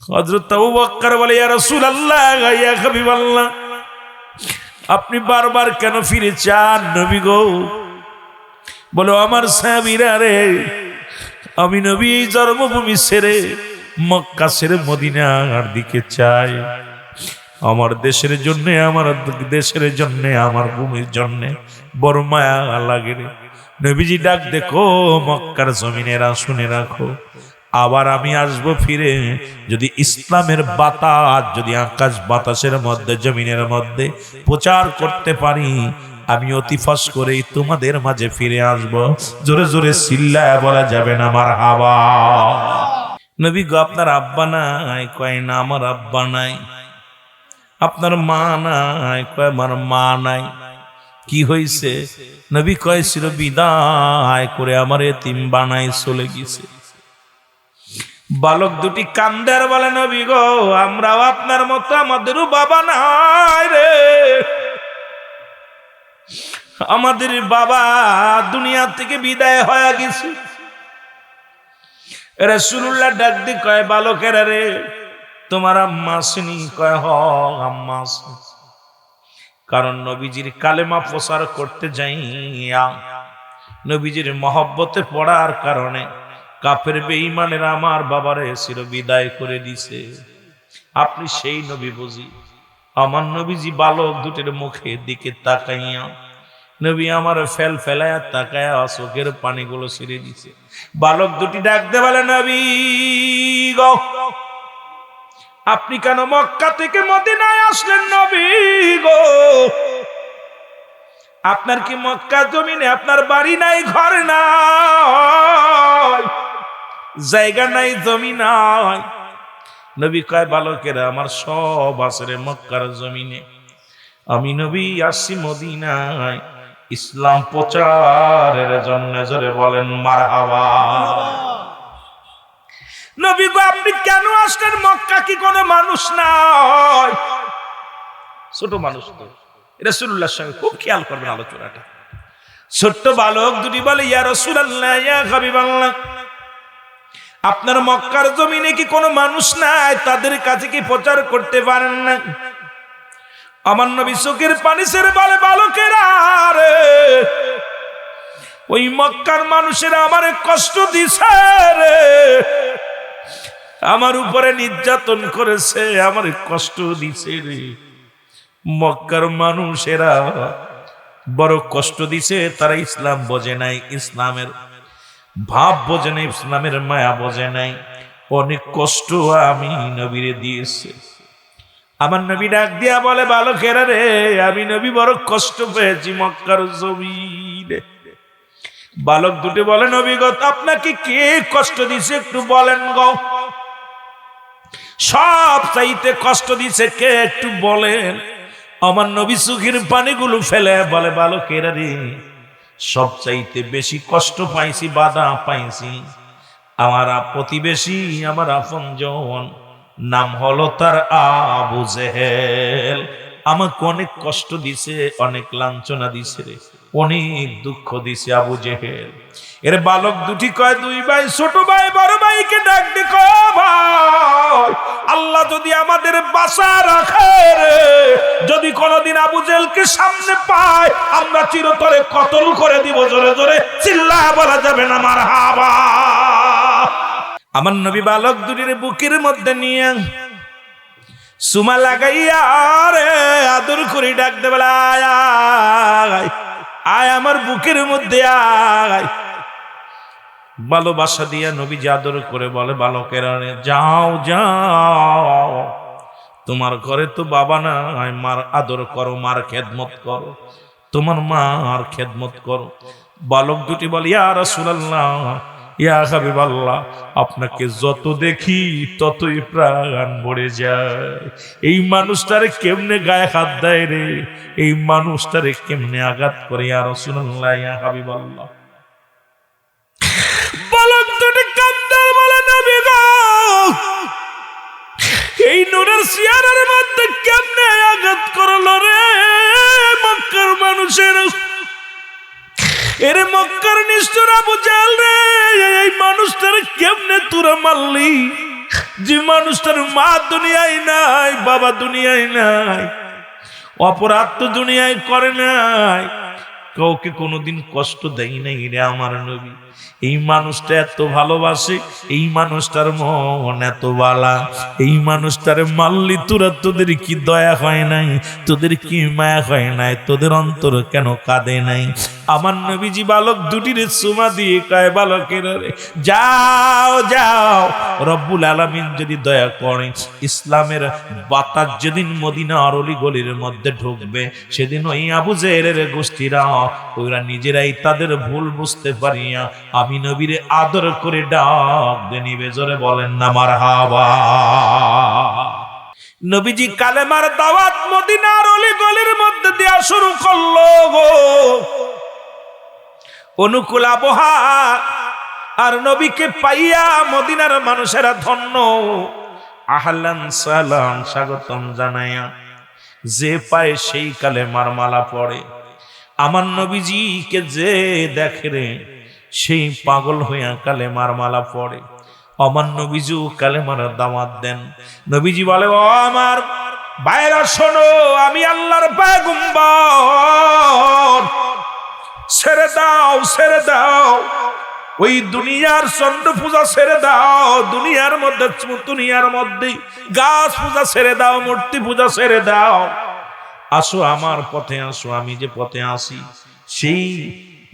হযরত আবু বকর বলে, ইয়া রাসূলুল্লাহ, ইয়া হাবিবাল্লাহ, আপনি বারবার কেন ফিরে চান নবী গো? বলো, আমার সাহাবীরা রে, আমি নবী এই জন্মভূমি ছেড়ে মক্কা ছেড়ে মদিনার দিকে চাই। আমার দেশের জন্য, আমার দেশের জন্য, আমার ভূমির জন্য বড় মায়া লাগে রে। নবীজি ডাক দেখো, মক্কার জমিনেরা শুনে রাখো, আবার আমি আসব ফিরে, যদি ইসলামের বাতাস, যদি আকাশ বাতাসের মধ্যে, জমিনের মধ্যে প্রচার করতে পারি, আমি অতি ফাঁস করেই তোমাদের মাঝে ফিরে আসব। জোরে জোরে চিল্লায়া বলা যাবে না মারহাবা। নবী গো, আপনার আব্বা নাই? কয় না, আমার আব্বা নাই। আপনার মা নাই? কয় আমার মা নাই। কি হয়েছে? নবী কয়, ছিল বিদায় করে আমার এতিম বানাই চলে গেছে। বালক দুটি কান্দার বলে, নবী গো, আমরাও আপনার মতো, আমাদেরও বাবা নাই রে। আমাদের বাবা দুনিয়া থেকে বিদায় হয়ে গেছে। রাসূলুল্লাহ ডাক দি কয়, বালকেরা রে, তোমার আম্মা আসেনি? কয়, হ আম্মা আছে। কারণ নবীজির কালেমা প্রচার করতে যাইয়া, নবীজির মহব্বতে পড়ার কারণে কাফের বেঈমানের আমার বাবারে চির বিদায় করে দিছে। আপনি সেই নবী বুঝি? আমার নবীজি বালক দুটির মুখের দিকে তাকাইয়া, নবী আমার ফেল ফেলায়া তাকায়া চোখের পানিগুলো ছেড়ে দিছে। বালক দুটি ডাকতে বলে, নবী গো, আপনি কেন মক্কা থেকে মদিনায় আসলেন নবী গো? আপনার কি মক্কা জমিনে আপনার বাড়ি নাই, ঘর নাই, জায়গা নাই, জমি নাই? নবী কয়, বালকেরা আমার সব আছে রে মক্কার জমিনে। আমি নবী আসছি মদিনায় ইসলাম প্রচারের জন্য। জোরে বলেন মারহাবা। নবী গো, আপনি কেন আসলেন? মক্কা কি কোনো মানুষ নাই? ছোট মানুষ তো। রাসূলুল্লাহর সঙ্গে খুব খেয়াল করবেন আলোচনাটা। ছোট্ট বালক দুটি বলে, ইয়া রাসূলুল্লাহ, ইয়া হাবিবাল্লাহ, আপনার মক্কার জমিনে কি কোনো মানুষ নাই? তাদের কাছে কি প্রচার করতে পারেন না? আমার নবী চোখের পানি ছেড়ে বলে, বালকেরা রে, ওই মক্কার মানুষেরা আমারে কষ্ট দিছে রে, আমার উপরে নির্যাতন করেছে, আমার কষ্ট দিছে রে। মক্কার মানুষেরা বড় কষ্ট দিছে। তারা ইসলাম বোঝে নাই, ইসলামের ভাব বোঝে নাই, ইসলামের মায়া বোঝে নাই। অনেক কষ্ট আমি নবীরে দিয়েছে। আমার নবী ডাক দিয়া বলে, বালকেরা রে, আমি নবী বড় কষ্ট পেয়েছি মক্কার জমিনে। বালক দুটি বলে, নবী গো, আপনাকে কে কষ্ট দিছে একটু বলেন গো? সব চাইতে কষ্ট দিছে কে একটু বলেন? আমার নবী চোখের পানিগুলো ফেলে বলে, বালকেরা রে, সব চাইতে বেশি কষ্ট পাইছি, বাধা পাইছি আমার প্রতিবেশী, আমার আপনজন, নাম হলো তার আবু জেহেল। আমাকে অনেক কষ্ট দিছে, অনেক লাঞ্ছনা দিছে রে, অনেক দুঃখ দিছে আবু জেহেল। এর বালক দুটি কয়, দুই ভাই, ছোট ভাই বড় ভাইকে ডাক দে, কয় ভাই, আল্লাহ যদি আমাদের বাঁচা রাখে রে, যদি কোনদিন আবু জেহেলকে সামনে পায়, আমরা চিরতরে কতল করে দিব। জোরে জোরে চিল্লায়া বলা যাবে না মারহাবা। আমার নবী বালক দুটির বুকের মধ্যে নিয়ে সুমা লাগাইয়া রে আদর করে ডাক দে, বলে, আয় আয় আয় আমার বুকের মধ্যে আয়। ভালোবাসা দিয়া নবীজি আদর করে বলে, বালকেরা রে, যাও যাও, তোমার ঘরে তো বাবা নাই, মার আদর করো, মার খেদমত করো, তোমার মার খেদমত করো। বালক দুটি বলে, ইয়া রাসূলুল্লাহ, ইয়া হাবিবাল্লাহ, আপনাকে যত দেখি ততই প্রাণ ভরে যায়। এই মানুষটারে কেমনে গায়ে হাত দেয় রে, এই মানুষটারে কেমনে আঘাত করে, ইয়া রাসূলুল্লাহ, ইয়া হাবিবাল্লাহ। বালক দুটি কাঁদতে বলে, নবী গো, এই নূরের চেহারার মধ্যে কেমনে আঘাত করলো রে মক্কার মানুষের। এরে মক্কার নিষ্ঠুর আবু জেহেল রে, এই মানুষটার কেমনে তোরা মারলি? যে মানুষটার মা দুনিয়ায় নাই, বাবা দুনিয়ায় নাই, অপরাধ তো দুনিয়ায় করে নাই, কাউকে কোনোদিন কষ্ট দেয় নাই রে আমার নবী। এই মানুষটা এত ভালোবাসে, এই মানুষটার মন এত বালা, এই মানুষটারে মারলি তোরা, তোদের কি দয়া হয় নাই, তোদের কি মায়া হয় নাই, তোদের অন্তর কেন কাঁদে নাই? আমার নবীজি বালক দুটির চুমা দিয়ে কয়, বালকের রে যাও যাও, রব্বুল আলামিন যদি দয়া করে, ইসলামের বাতাস যেদিন মদিনার অলি গলির মধ্যে ঢুকবে, সেদিন ওই আবু জেহেলের গোষ্ঠীরা ওরা নিজেরাই তাদের ভুল বুঝতে পারিয়া আমি নবীরে আদর করে ডাক দিয়ে নিবে। জোরে বলেন না মারহাবা। নবীজি কালেমার দাওয়াত মদিনার অলি গলির মধ্যে দেয়া শুরু করলো গো। অনুকূল আবহাওয়া আর নবীকে পাইয়া মদিনার মানুষেরা ধন্য, আহলান সালাম স্বাগতম জানাইয়া যে পায় সেই কালেমার মালা পড়ে। আমার নবীজিকে যে দেখে রে সেই পাগল হইয়া কালেমার মালা পড়ে। আমার নবীজিও কালেমার দাওয়াত দেন। নবীজি বলে, ও আমার ভাইরা শোনো, আমি আল্লাহর পয়গম্বর, ছেড়ে দাও ছেড়ে দাও, ওই দুনিয়ার চন্দ্র পূজা ছেড়ে দাও, দুনিয়ার মধ্যে গাছ পূজা ছেড়ে দাও, মূর্তি পূজা ছেড়ে দাও, আসো আমার পথে আসো। আমি যে পথে আসি সেই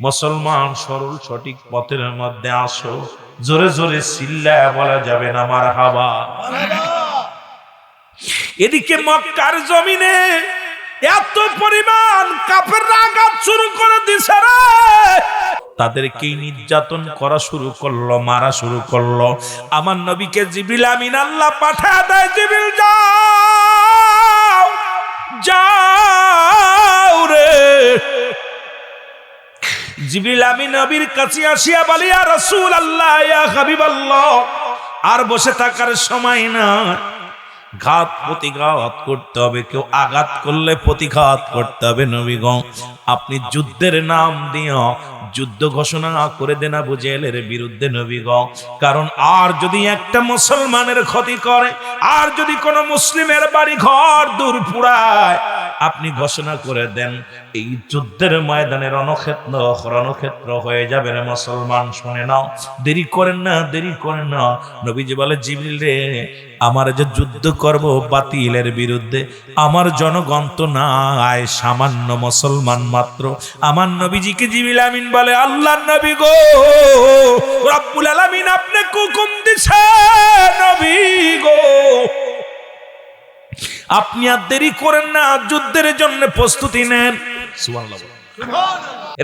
মুসলমান সরল সঠিক পথের মধ্যে আসো। জোরে জোরে চিল্লায়া বলা যাবে না মারহাবা। এদিকে মক্কার জমিনে এত পরিমাণ কাফেররা আঘাত শুরু করে দিছে রে, তাদেরকে নির্যাতন করা শুরু করলো, মারা শুরু করলো। আমার নবীকে জিবরিল আমিন আল্লাহ পাঠায় দেয়, জিবরিল যাও যাও রে। জিবরিল আমিন নবীর কাছে আসিয়া বলে, ইয়া রাসূলুল্লাহ, ইয়া হাবিবাল্লাহ, আর বসে থাকার সময় না, ঘাত প্রতিঘাত করতে হবে, কেউ আঘাত করলে প্রতিঘাত করতে হবে। নবীগণ আপনি যুদ্ধের নাম দিও যুদ্ধ ঘোষণা করে দেন আবু জেহেলের বিরুদ্ধে নবীগণ। কারণ আর যদি একটা মুসলমানের ক্ষতি করে, আর যদি কোনো মুসলিমের বাড়ি ঘর দূর পুরায়, আপনি ঘোষণা করে দেন এই যুদ্ধের ময়দানে রণক্ষেত্র হয়ে যাবে রে মুসলমান। শুনে নাও, দেরি করেন না, দেরি করেন না। নবীজি বলে, জিবরিল রে, আমার যে যুদ্ধ করব বাতিলের বিরুদ্ধে, আমার জনগণ তো নাই, সামান্য মুসলমান মাত্র। আমার নবীজিকে জিবরিল আমিন বলে, আল্লাহর নবী গো, রব্বুল আলামিন আপনাকে হুকুম দিছে নবী গো, আপনি আর দেরি করেন না, যুদ্ধের জন্য প্রস্তুতি নেন। সুবহানাল্লাহ।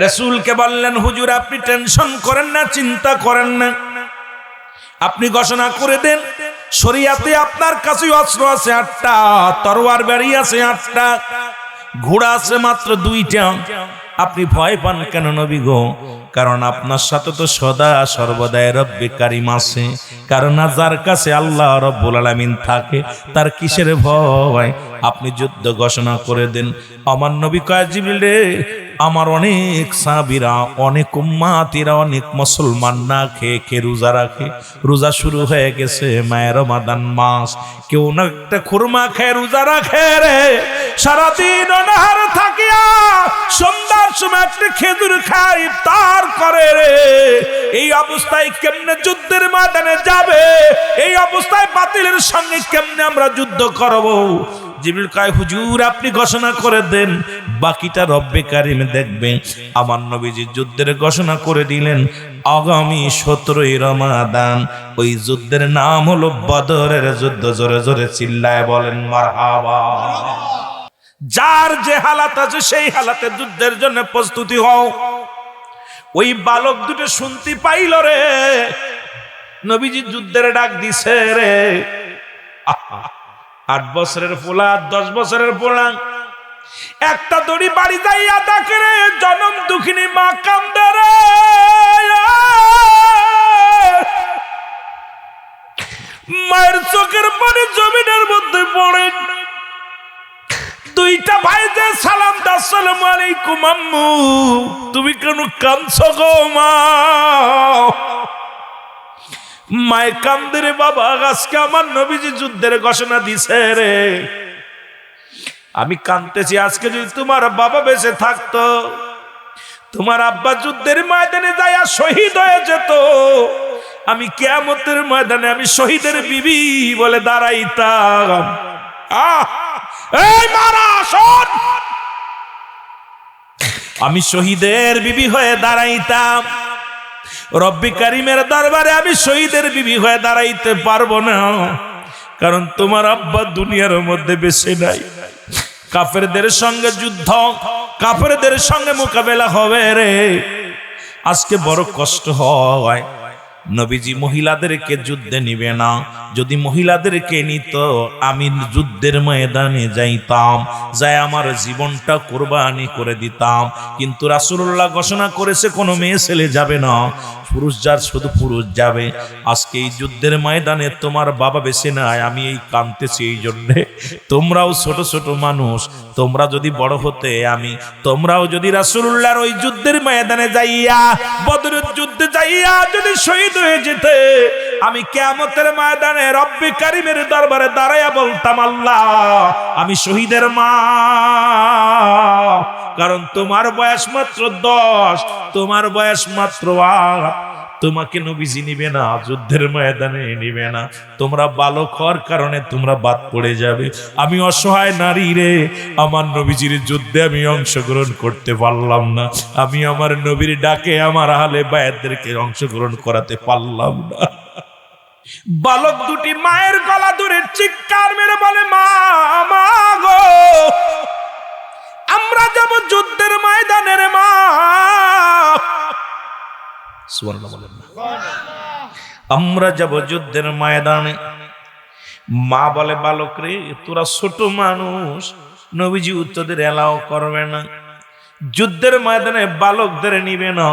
রাসূলকে বললেন, হুজুর আপনি টেনশন করেন না, চিন্তা করেন না, আপনি ঘোষণা করে দেন শরীয়তে আপনার কাছে অস্ত্র আছে 8টা, তরোয়ার বাড়ি আছে 8টা, ঘোড়া আছে মাত্র 2টা। আপনি ভয় পান কেন নবী গো? কারণ আপনার সাথে তো সদা সর্বদাই রব্বে কারিম আছে। কারণ যার কাছে আল্লাহ রব্বুল আলামিন থাকে তার কিসের ভয়? আপনি যুদ্ধ ঘোষণা করে দেন। আমার নবী কয়, জিবরিল রে, আমার অনেক সাহাবীরা, অনেক উম্মাতিরা, অনেক মুসলমান না খেয়ে খেয়ে রোজা রাখে। রোজা শুরু হয়ে গেছে, মায়ের রমাদান মাস, কেউ না একটা খুরমা খেয়ে রোজা রাখে রে। সারাদিন অনাহার থাকিয়া সন্ধ্যার সময় একটা খেজুর খায়, ইফতার করে রে। এই অবস্থায় কেমনে যুদ্ধের ময়দানে যাবে? এই অবস্থায় বাতিলের সঙ্গে কেমনে আমরা যুদ্ধ করব? জিবরিল কয়, হুজুর আপনি ঘোষণা করে দেন, বাকিটা রব্বে কারিম দেখবেন। আমার নবীজি যুদ্ধের ঘোষণা করে দিলেন। আগামী 17ই রমাদান, ওই যুদ্ধের নাম হলো বদরের যুদ্ধ। জোরে জোরে চিল্লায় বলেন মারহাবা। যার যে হালাত আছে সেই হালাতে যুদ্ধের জন্য প্রস্তুতি হও। ওই বালক দুটো শুনতে পাইল রে, নবীজি যুদ্ধের ডাক দিছে রে। 8 বছরের পোলা, 10 বছরের পোলা, একটা দড়ি বাড়ি যাইয়া ডাকে রে, জনম দুঃখিনী মা কান্দে রে। মায়ের চোখের পানি জমিনের মধ্যে পড়ে। 2টা ভাই যে সালাম দা, আসসালামু আলাইকুম আম্মু, তুমি কেন কাঁদছো গো মা? মায়ে কান্দে রে বাবা, আজকে আমার নবীজি যুদ্ধের ঘোষণা দিছে রে। আমি কাঁদতেছি, আজকে যদি তোমার বাবা বেঁচে থাকতো, তোমার আব্বা যুদ্ধের ময়দানে যাইয়া শহীদ হয়ে যেত, আমি কিয়ামতের ময়দানে আমি শহীদের বিবি বলে দাঁড়াইতাম। এই মারা শোন, আমি শহীদের বিবি হয়ে দাঁড়াইতাম। রব্বি কারিমের দরবারে আমি শহীদের বিবি হয়ে দাঁড়াইতে পারবো না, কারণ তোমার আব্বা দুনিয়ার মধ্যে বেঁচে নাই। কাফেরদের সঙ্গে যুদ্ধ, কাফেরদের সঙ্গে মোকাবেলা হবে রে। আজকে বড় কষ্ট হয়। নবীজি মহিলাদেরকে যুদ্ধে নিবে না, যদি মহিলাদেরকে নিত আমি যুদ্ধের ময়দানে যাইতাম, যাই আমার জীবনটা কোরবানি করে দিতাম। কিন্তু রাসূলুল্লাহ ঘোষণা করেছে কোনো মেয়ে ছেলে যাবে না, পুরুষ যার শুধু পুরুষ যাবে। আজকে এই যুদ্ধের ময়দানে তোমার বাবা বেঁচে নাই, আমি এই কাঁদতেছি এই জন্যে। তোমরাও ছোট ছোট মানুষ, তোমরা যদি বড় হতে, আমি তোমরাও যদি রাসূলুল্লাহর ওই যুদ্ধের ময়দানে যাইয়া, বদরের যুদ্ধে যাইয়া যদি শহীদ হয়ে যেতে, আমি কিয়ামতের ময়দানে রব্বি কারিমের দরবারে দাঁড়াইয়া বলতাম, আল্লাহ আমি শহীদের মা। কারণ তোমার বয়স মাত্র 10, তোমার বয়স মাত্র 8, তোমাকে নবীজি নিবে না, যুদ্ধের ময়দানে নিবে না। তোমরা বালক হওয়ার কারণে তোমরা বাদ পড়ে যাবে। আমি অসহায় নারী রে, আমার নবীজির যুদ্ধে আমি অংশগ্রহণ করতে পারলাম না। আমি আমার নবীর ডাকে আমার আহলে বায়াতদেরকে অংশগ্রহণ করাতে পারলাম না। বালক দুটি মায়ের গলা ধরে চিৎকার মেরে বলে, মা, মা গো, আমরা যাব যুদ্ধের ময়দানে রে মা। সুবহানাল্লাহ বলেন না? আমরা যাব যুদ্ধের ময়দানে। মা বলে, বালক রে, তোরা ছোট মানুষ, নবীজি তোদের এলাও করবে না, যুদ্ধের ময়দানে বালকদের নিবে না,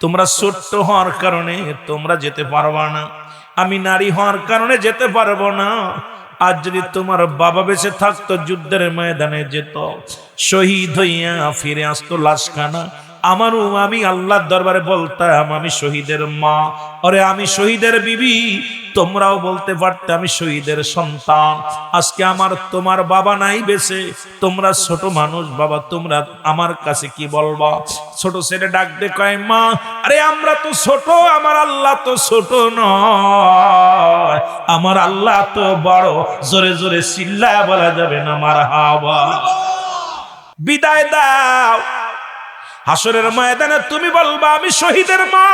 তোমরা ছোট্ট হওয়ার কারণে তোমরা যেতে পারবা না, আমি নারী হওয়ার কারণে যেতে পারবো না। আজ যদি তোমার বাবা বেঁচে থাকতো, যুদ্ধের ময়দানে যেত, শহীদ হইয়া ফিরে আসতো লাশখানা, আমারও আমি আল্লাহর দরবারে বলতাম আমি শহীদের মা, আরে আমি শহীদের বিবি। তোমরাও বলতে পারতে আমি শহীদের সন্তান। আজকে আমার তোমার বাবা নাই বেঁচে, তোমরা ছোট মানুষ বাবা, তোমরা আমার কাছে কি বলবা? ছোট ছেলে ডাক দে কয়, মা, আরে আমরা তো ছোট, আমার আল্লাহ তো ছোট নয়, আমার আল্লাহ তো বড়। জোরে জোরে চিল্লায়া বলা যাবে না মারহাবা? বিদায় দাও, হাসরের ময়দানে তুমি বলবা আমি শহীদের মা।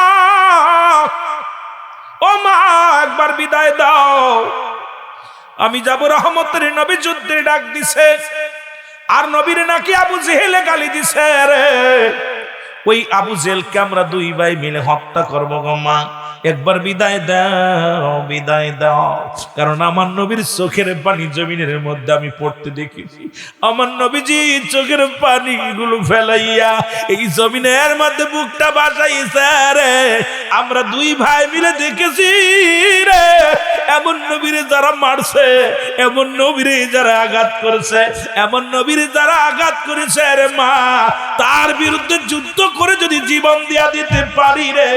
ও মা, একবার বিদায় দাও, আমি যাব রহমতের নবী। যুদ্ধে ডাক দিছে, আর নবীর নাকি আবু জেহেলে গালি দিছে রে। ওই আবু জেহেলকে আমরা দুই ভাই মিলে হত্যা করবো গো মা, একবার বিদায় দাও, বিদায় দাও। কারণ আমার নবীর চোখের পানি জমিনের মধ্যে আমি পড়তে দেখেছি। আমার নবীজি চোখের পানি গুলো ফেলাইয়া এই জমিনের মধ্যে বুকটা বাসাইছে রে। আমরা দুই ভাই মিলে দেখেছি রে, এমন নবীরে যারা মারছে, এমন নবীরে যারা আঘাত করেছে, এমন নবীরে যারা আঘাত করেছে রে মা, তার বিরুদ্ধে যুদ্ধ করে যদি জীবন দিয়া দিতে পারি রে,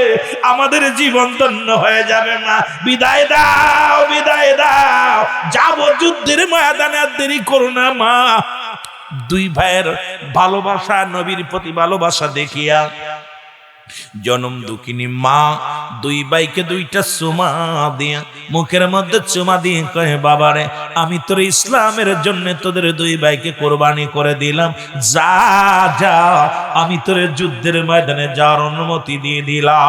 আমাদের জীবন ধন্য হয়ে যাবে না। বিদায় দাও, বিদায় দাও, যাব যুদ্ধের ময়দানে, আর দেরি করো না মা। দুই ভাইয়ের ভালোবাসা, নবীর প্রতি ভালোবাসা দেখিয়া জনম দুঃখিনী মা দুই ভাইকে দুইটা চুমা দিয়া, মুখের মধ্যে চুমা দিয়ে কয়ে, বাবারে আমি তোর ইসলামের জন্য তোদের দুই ভাইকে কোরবানি করে দিলাম, যা যা, আমি তোর যুদ্ধের ময়দানে যাওয়ার অনুমতি দিয়ে দিলাম।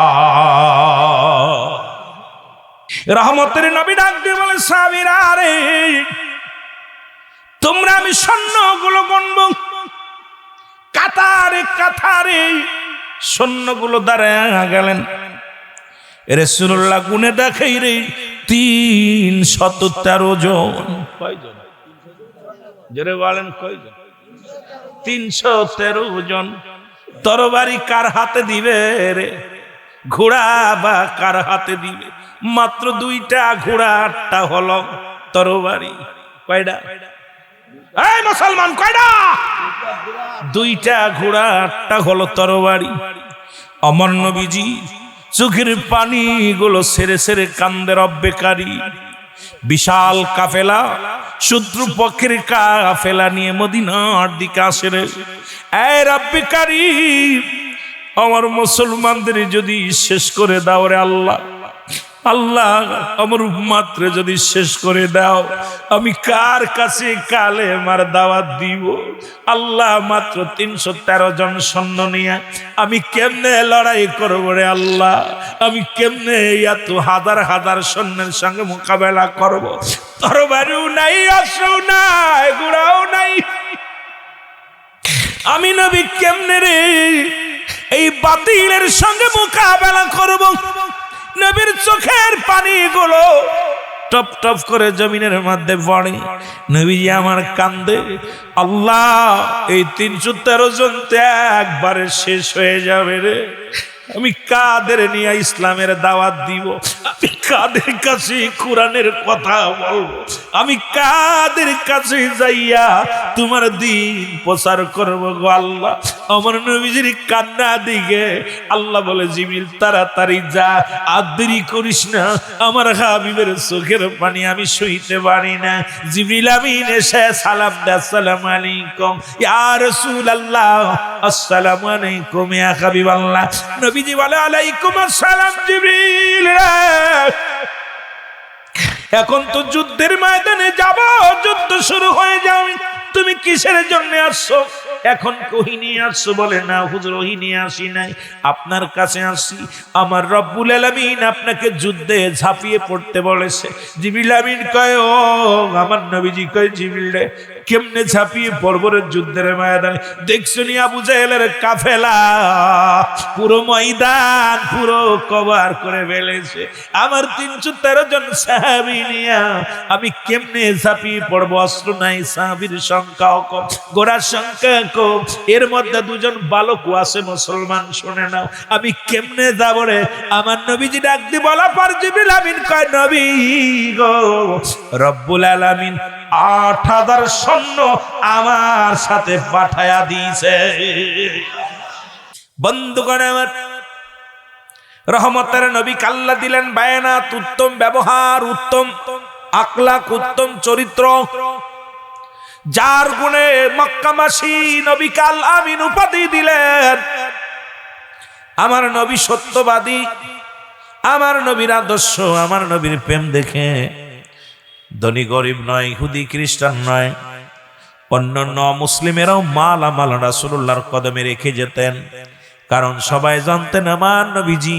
রহমতের নবী ডাক দিয়ে বলে, সাহাবীরা রে, তোমরা আমি সৈন্যগুলো গণব, কাতারে কাতারে সৈন্যগুলো দাঁড়ায় গেলেন। রাসূলুল্লাহ গুনে দেখাই রে 313 জন। কয়জন? জোরে বলেন কয়জন? 313 জন। তরবারি কার হাতে দিবে রে? ঘোড়া বা কার হাতে দিবে? মাত্র 2টা ঘোড়া, 8টা হলো তরবারি। কয়টা? এই মুসলমান, কয়টা? 2টা ঘোড়া, 8টা হলো তরবারি। আমার নবীজি চোখের পানিগুলো সেরে সেরে কান্দে রব্বে কারি। বিশাল কাফেলা, শত্রু পক্ষের কাফেলা নিয়ে মদিনার দিকে আসে রে। এই রব্বে কারীম, আমার মুসলমানদের যদি শেষ করে দাও রে আল্লাহ, আল্লাহ আমার উম্মতরে যদি শেষ করে দাও, আমি কার কাছে কালেমার দাওয়াত দিব? আল্লাহ মাত্র 313 জন সৈন্য নিয়ে আমি কেমনে লড়াই করব রে আল্লাহ? আমি কেমনে এত হাজার হাজার সৈন্যের সঙ্গে মোকাবেলা করব? তরবারিও নাই, অস্ত্রও নাই, ঘোড়াও নাই। আমি নবী কেমনে রে এই বাতিলের সঙ্গে মোকাবেলা করব? নবীর চোখের পানিগুলো টপ টপ করে জমিনের মধ্যে পড়ে। নবীজি আমার কান্দে, আল্লাহ এই 313 জন তো একবারে শেষ হয়ে যাবে রে। আমি কাদের নিয়ে ইসলামের দাওয়াত দিব? আমি কাদের কাছে কোরআনের কথা বলবো? আমি কাদের কাছে যাইয়া তোমার দিন প্রচার করবো গো আল্লাহ? আমার নবীজির কান্না দিকে আল্লাহ বলে, জিবরিল তাড়াতাড়ি যা, আর দেরি করিস না, আমার হাবিবের চোখের পানি আমি সইতে পারি না। জিবরিল আমিন এসে সালাম দেয়, আসসালামু আলাইকুম ইয়া রাসূলুল্লাহ, আসসালামু আলাইকুম ইয়া হাবিবাল্লাহ। নবীজি বলে, আলাইকুম আসসালাম জিবরিল, এখন তো যুদ্ধের ময়দানে যাব, যুদ্ধ শুরু হয়ে যাবে, তুমি কিসের জন্য আসছো? এখন কহি নিয়ে আসছো? বলে, না হুজুর, ওহি নিয়ে আসি নাই, আপনার কাছে আসি। আমার রব্বুল আলামিন আপনাকে যুদ্ধে ঝাঁপিয়ে পড়তে বলেছে। জিবরিল আমিন কয়, ও আমার নবীজি কয়, জিবরিল রে কেমনে ঝাঁপিয়ে পড়বো রে যুদ্ধের ময়দানে? দেখছো নি আবু জাহেলের কাফেলা পুরো ময়দান পুরো কভার করে ফেলেছে, আমার 313 জন সাহাবী নিয়া আমি কেমনে ঝাঁপিয়ে পড়বো? অস্ত্র নাই, সাহাবীর সংখ্যাও কম, ঘোড়ার সংখ্যা কম, এর মধ্যে 2 জন বালকও আছে। মুসলমান শুনে নাও, আমি কেমনে যাব রে? আমার নবীজি ডাক দি বলা পর জিবরিল আমিন কয়, নবী গো, রব্বুল আলামিন 8000 সৈন্য আমার সাথে পাঠায়া দিয়েছে। বন্ধুগণ আমার, রহমতের নবী কাল্লা দিলেন বায়ানাত, উত্তম ব্যবহার, উত্তম আখলাক, উত্তম চরিত্র, যার গুণে মক্কাবাসী নবী কাল আমিন উপাধি দিলেন। আমার নবী সত্যবাদী, আমার নবীর আদর্শ, আমার নবীর প্রেম দেখে ধনী গরিব নয়, ইহুদি খ্রিস্টান নয়, অন্যান্য মুসলিমেরাও মালামাল রাসূলুল্লাহর কদমে রেখে যেতেন। কারণ সবাই জানতেন আমার নবীজি,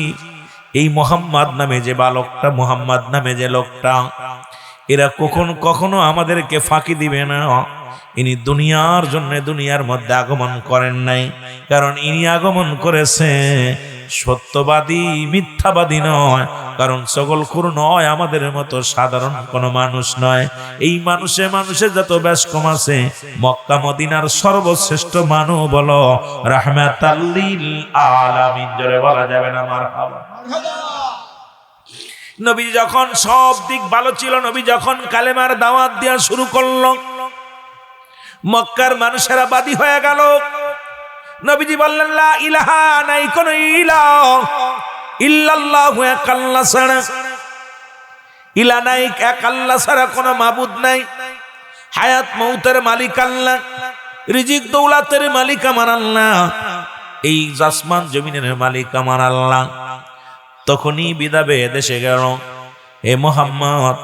এই মোহাম্মদ নামে যে বালকটা, মোহাম্মদ নামে যে লোকটা, এরা কখনো আমাদেরকে ফাঁকি দিবে না। ইনি দুনিয়ার জন্য দুনিয়ার মধ্যে আগমন করেন নাই, কারণ ইনি আগমন করেছে সত্যবাদী, মিথ্যাবাদী নয়। কারণ সকলখুর নয়, আমাদের মতো সাধারণ কোনো মানুষ নয়। এই মানুষে যত বেশ কম আছে, মক্কা মদিনার সর্বশ্রেষ্ঠ মানব বলো রাহমাতাল লিল আলামিন, জোরে বলা যাবে না মারহাবা। নবী যখন সব দিক ভালো ছিল, নবী যখন কালেমার দাওয়াত দেওয়া শুরু করলো, মক্কার মানুষেরা বাদী হয়ে গেল। নবীজি বললেন, লা ইলাহা, নাই কোন ইলাহ ইল্লাল্লাহু, এক আল্লাহ ছাড়া, ইলাহ নাই, এক আল্লাহ ছাড়া কোনো মাবুদ নাই। হায়াত মৌতের মালিক আল্লাহ, রিজিক দৌলাতের মালিক আমার আল্লাহ, এই আসমান জমিনের মালিক আমার আল্লাহ। তখনই বিদাবে দেশে গেল, হে মুহাম্মদ,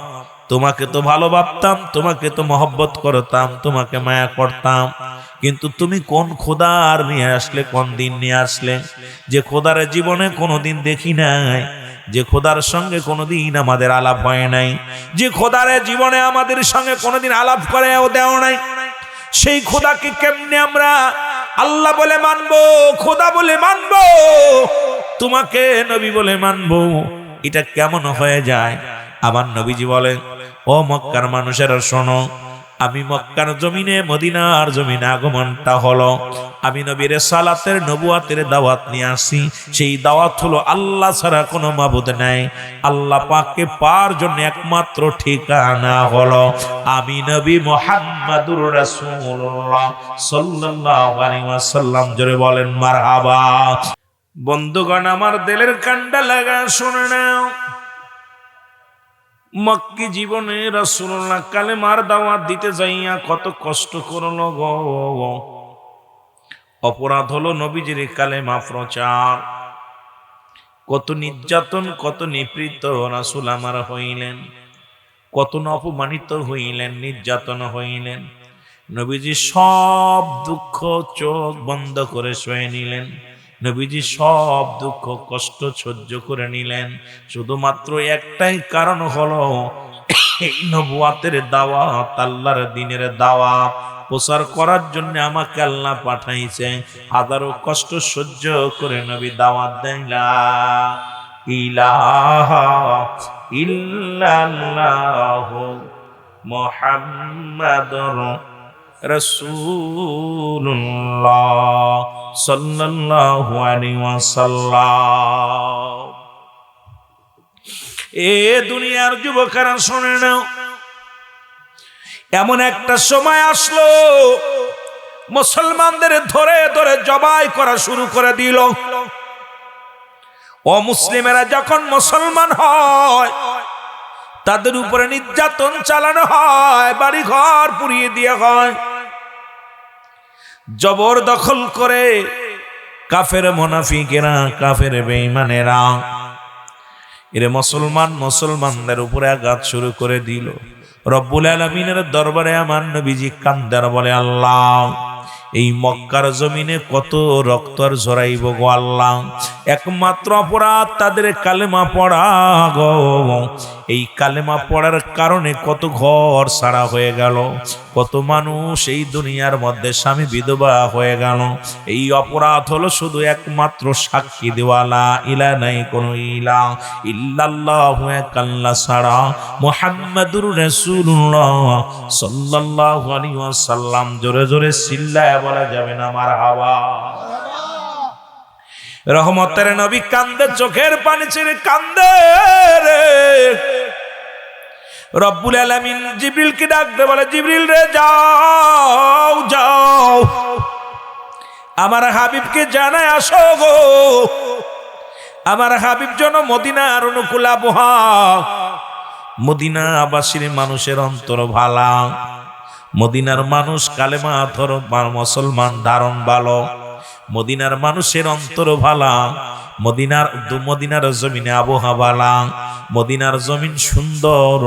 তোমাকে তো ভালো ভাবতাম, তোমাকে তো মহব্বত করতাম, তোমাকে মায়া করতাম, কিন্তু তুমি কোন খোদার নিয়ে আসলে, কোন দিন নিয়ে আসলে, যে খোদার জীবনে কোনোদিন দেখি নাই, যে খোদার সঙ্গে কোনোদিন আমাদের আলাপ হয় নাই, যে খোদার জীবনে আমাদের সঙ্গে কোনোদিন আলাপ করেও দেও নাই, সেই খোদাকে কেমনে আমরা আল্লাহ বলে মানবো, খোদা বলে মানবো, তোমাকে নবী বলে মানবো? এটা কেমন হয়ে যায়? আমার নবীজি বলেন, ও মক্কার মানুষেরা শোনো, আমি মক্কার জমিনে মদিনার জমিনে আগমনটা হলো, আমি নবীর সালাতের নবুয়াতের দাওয়াত নিয়ে আসি। সেই দাওয়াত হলো আল্লাহ ছাড়া কোনো মাবুদ নাই, আল্লাহ পাককে পাওয়ার জন্য একমাত্র ঠিকানা হলো আমি নবী মুহাম্মাদুর রাসূলুল্লাহ সাল্লাল্লাহু আলাইহি ওয়াসাল্লাম। জোরে বলেন মারহাবা। বন্ধুগণ, আমার দিলের কান্ডা লাগা শুনে নাও। মক্কি জীবনে রাসূলুল্লাহ কালেমার দাওয়াত দিতে যাইয়া কত কষ্ট করলো গো। অপরাধ হলো নবীজির কালেমা প্রচার। কত নির্যাতন, কত নিপীড়িত রাসূল আমার হইলেন, কত অপমানিত হইলেন, নির্যাতন হইলেন। নবীজি সব দুঃখ চোখ বন্ধ করে শুয়ে নিলেন। নবীজি সব দুঃখ কষ্ট সহ্য করে নিলেন। শুধুমাত্র একটাই কারণ হলো এই নবুয়াতের দাওয়াত, আল্লাহর দ্বীনের দাওয়াত প্রচার করার জন্য আমাকে আল্লাহ পাঠাইছে। হাজারো কষ্ট সহ্য করে নবী দাওয়াত দেন, লা ইলাহা ইল্লাল্লাহু মুহাম্মাদুর রাসূলুল্লাহ সাল্লাল্লাহু আলাইহি ওয়াসাল্লাম। এ দুনিয়ার যুবকেরা শুনে নাও, এমন একটা সময় আসলো মুসলমানদের ধরে ধরে জবাই করা শুরু করে দিল। অমুসলিমেরা যখন মুসলমান হয় তাদের উপরে নির্যাতন চালানো হয়, বাড়ি ঘর পুড়িয়ে দিয়ে হয়, জবরদখল করে কাফের মুনাফিকেরা, কাফের বেঈমানেরা এর মুসলমানদের উপরে আঘাত শুরু করে দিল। রব্বুল আলামিনের দরবারে আমার নবীজি কান্দার বলে, আল্লাহ এই মক্কার জমিনে কত রক্ত আর ঝরাইব গো আল্লাহ, একমাত্র অপরাধ তাদের কালেমা পড়া গো। এই কালেমা পড়ার কারণে কত ঘর ছাড়া হয়ে গেল, কত মানুষ এই দুনিয়ার মধ্যে স্বামী বিধবা হয়ে গেল। এই অপরাধ হলো শুধু একমাত্র সাক্ষী দেওয়ালা ইলা নাই কোন ইলা ইল্লাল্লাহু এক আল্লাহ ছাড়া, মুহাম্মাদুর রাসূলুল্লাহ সাল্লাল্লাহু আলাইহি ওয়াসাল্লাম। জোরে জোরে চিল্লায়া বলা যাবে না মারহাবা। রহমতের নবী কান্দে, চোখের পানি ছেড়ে কান্দে রে। রব্বুল আলামিন জিবরিলকে ডাকতে বলে, জিবরিল রে যাও যাও আমার হাবিবকে জানায় আসো গো। আমার হাবিব যেন মদিনার অনুকূল আবহাওয়া, মদিনাবাসীর মানুষের অন্তর ভালা, মদিনার মানুষ কালেমা ধর মুসলমান ধারণ ভালো, মদিনার মানুষের অন্তর ভালা, মদিনার জমিনে আবহাওয়া ভালা, মদিনার জমিন সুন্দর।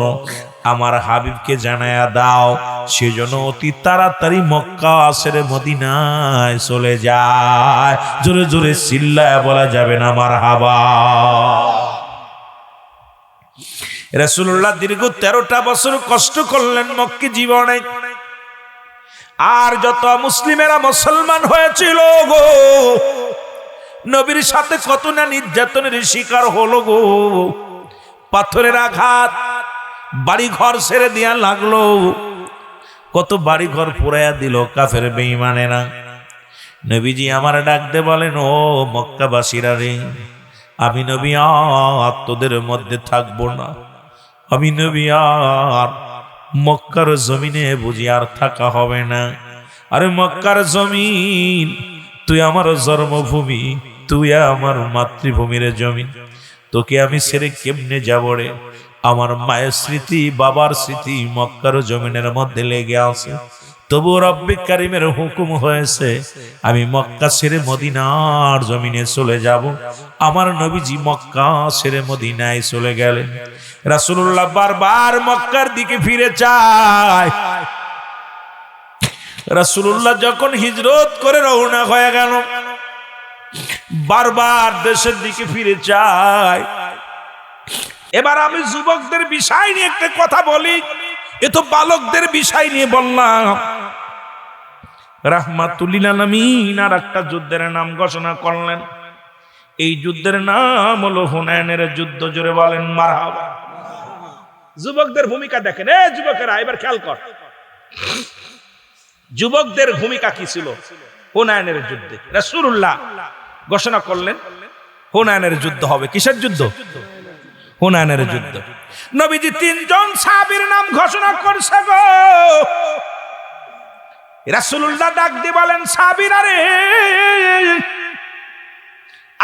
আমার হাবিবকে জানায়া দাও সেজন্য অতি তাড়াতাড়ি মক্কা ছেড়ে মদিনায় চলে যায়। জোরে জোরে চিল্লায়া বলা যাবে না মারহাবা। রাসূলুল্লাহ দীর্ঘ 13টা বছর কষ্ট করলেন মক্কি জীবনে। আর যত মুসলিমেরা মুসলমান হয়েছিল গো, নবীর সাথে কত না নির্যাতনের শিকার হলো গো। পাথরের আঘাত, বাড়ি ঘর ছেড়ে দিয়া লাগলো, কত বাড়ি ঘর পুরাইয়া দিল কাফের বেঈমানেরা। নবীজি আমার ডাকতে বলেন, ও মক্কাবাসীরা রে, আমি নবী আর তোদের মধ্যে থাকবো না। আমি নবী আর মক্কার জমিনে বুঝি আর থাকা হবে না। আরে মক্কার জমিন তুই আমার জন্মভূমি, তুই আমার মাতৃভূমির জমিন, তোকে আমি ছেড়ে কেমনে যাব রে? আমার মায়ের স্মৃতি, বাবার স্মৃতি মক্কার জমিনের মধ্যে লেগে আছে। তবু রব্বে কারিমের হুকুম হয়েছে আমি মক্কা ছেড়ে মদিনার জমিনে চলে যাব। আমার নবীজি মক্কা ছেড়ে মদিনায় চলে গেলেন। রাসূলুল্লাহ বারবার মক্কার দিকে ফিরে যায়। রাসূলুল্লাহ যখন হিজরত করে রওনা হয়ে গেল, বারবার দেশের দিকে ফিরে যায়। এবার আমি যুবকদের বিষয় নিয়ে একটা কথা বলি, এ তো বালকদের বিষয় নিয়ে বললাম। রাহমাতুল লিল আলামিন আর একটা যুদ্ধের নাম ঘোষণা করলেন। এই যুদ্ধের নাম হলো হুনাইনের যুদ্ধ। জোরে বলেন মারহাবা। যুবকদের ভূমিকা দেখেন। এ যুবকেরা এবার খেয়াল কর, যুবকদের ভূমিকা কি ছিল হুনাইনের যুদ্ধে? রাসূলুল্লাহ ঘোষণা করলেন হুনাইনের যুদ্ধ হবে। কিসের যুদ্ধ? হুনাইনের যুদ্ধ। নবীজি 3 জন সাহাবীর নাম ঘোষণা করছে গো। রাসূলুল্লাহ ডাক দিয়ে বলেন, সাহাবীরা রে,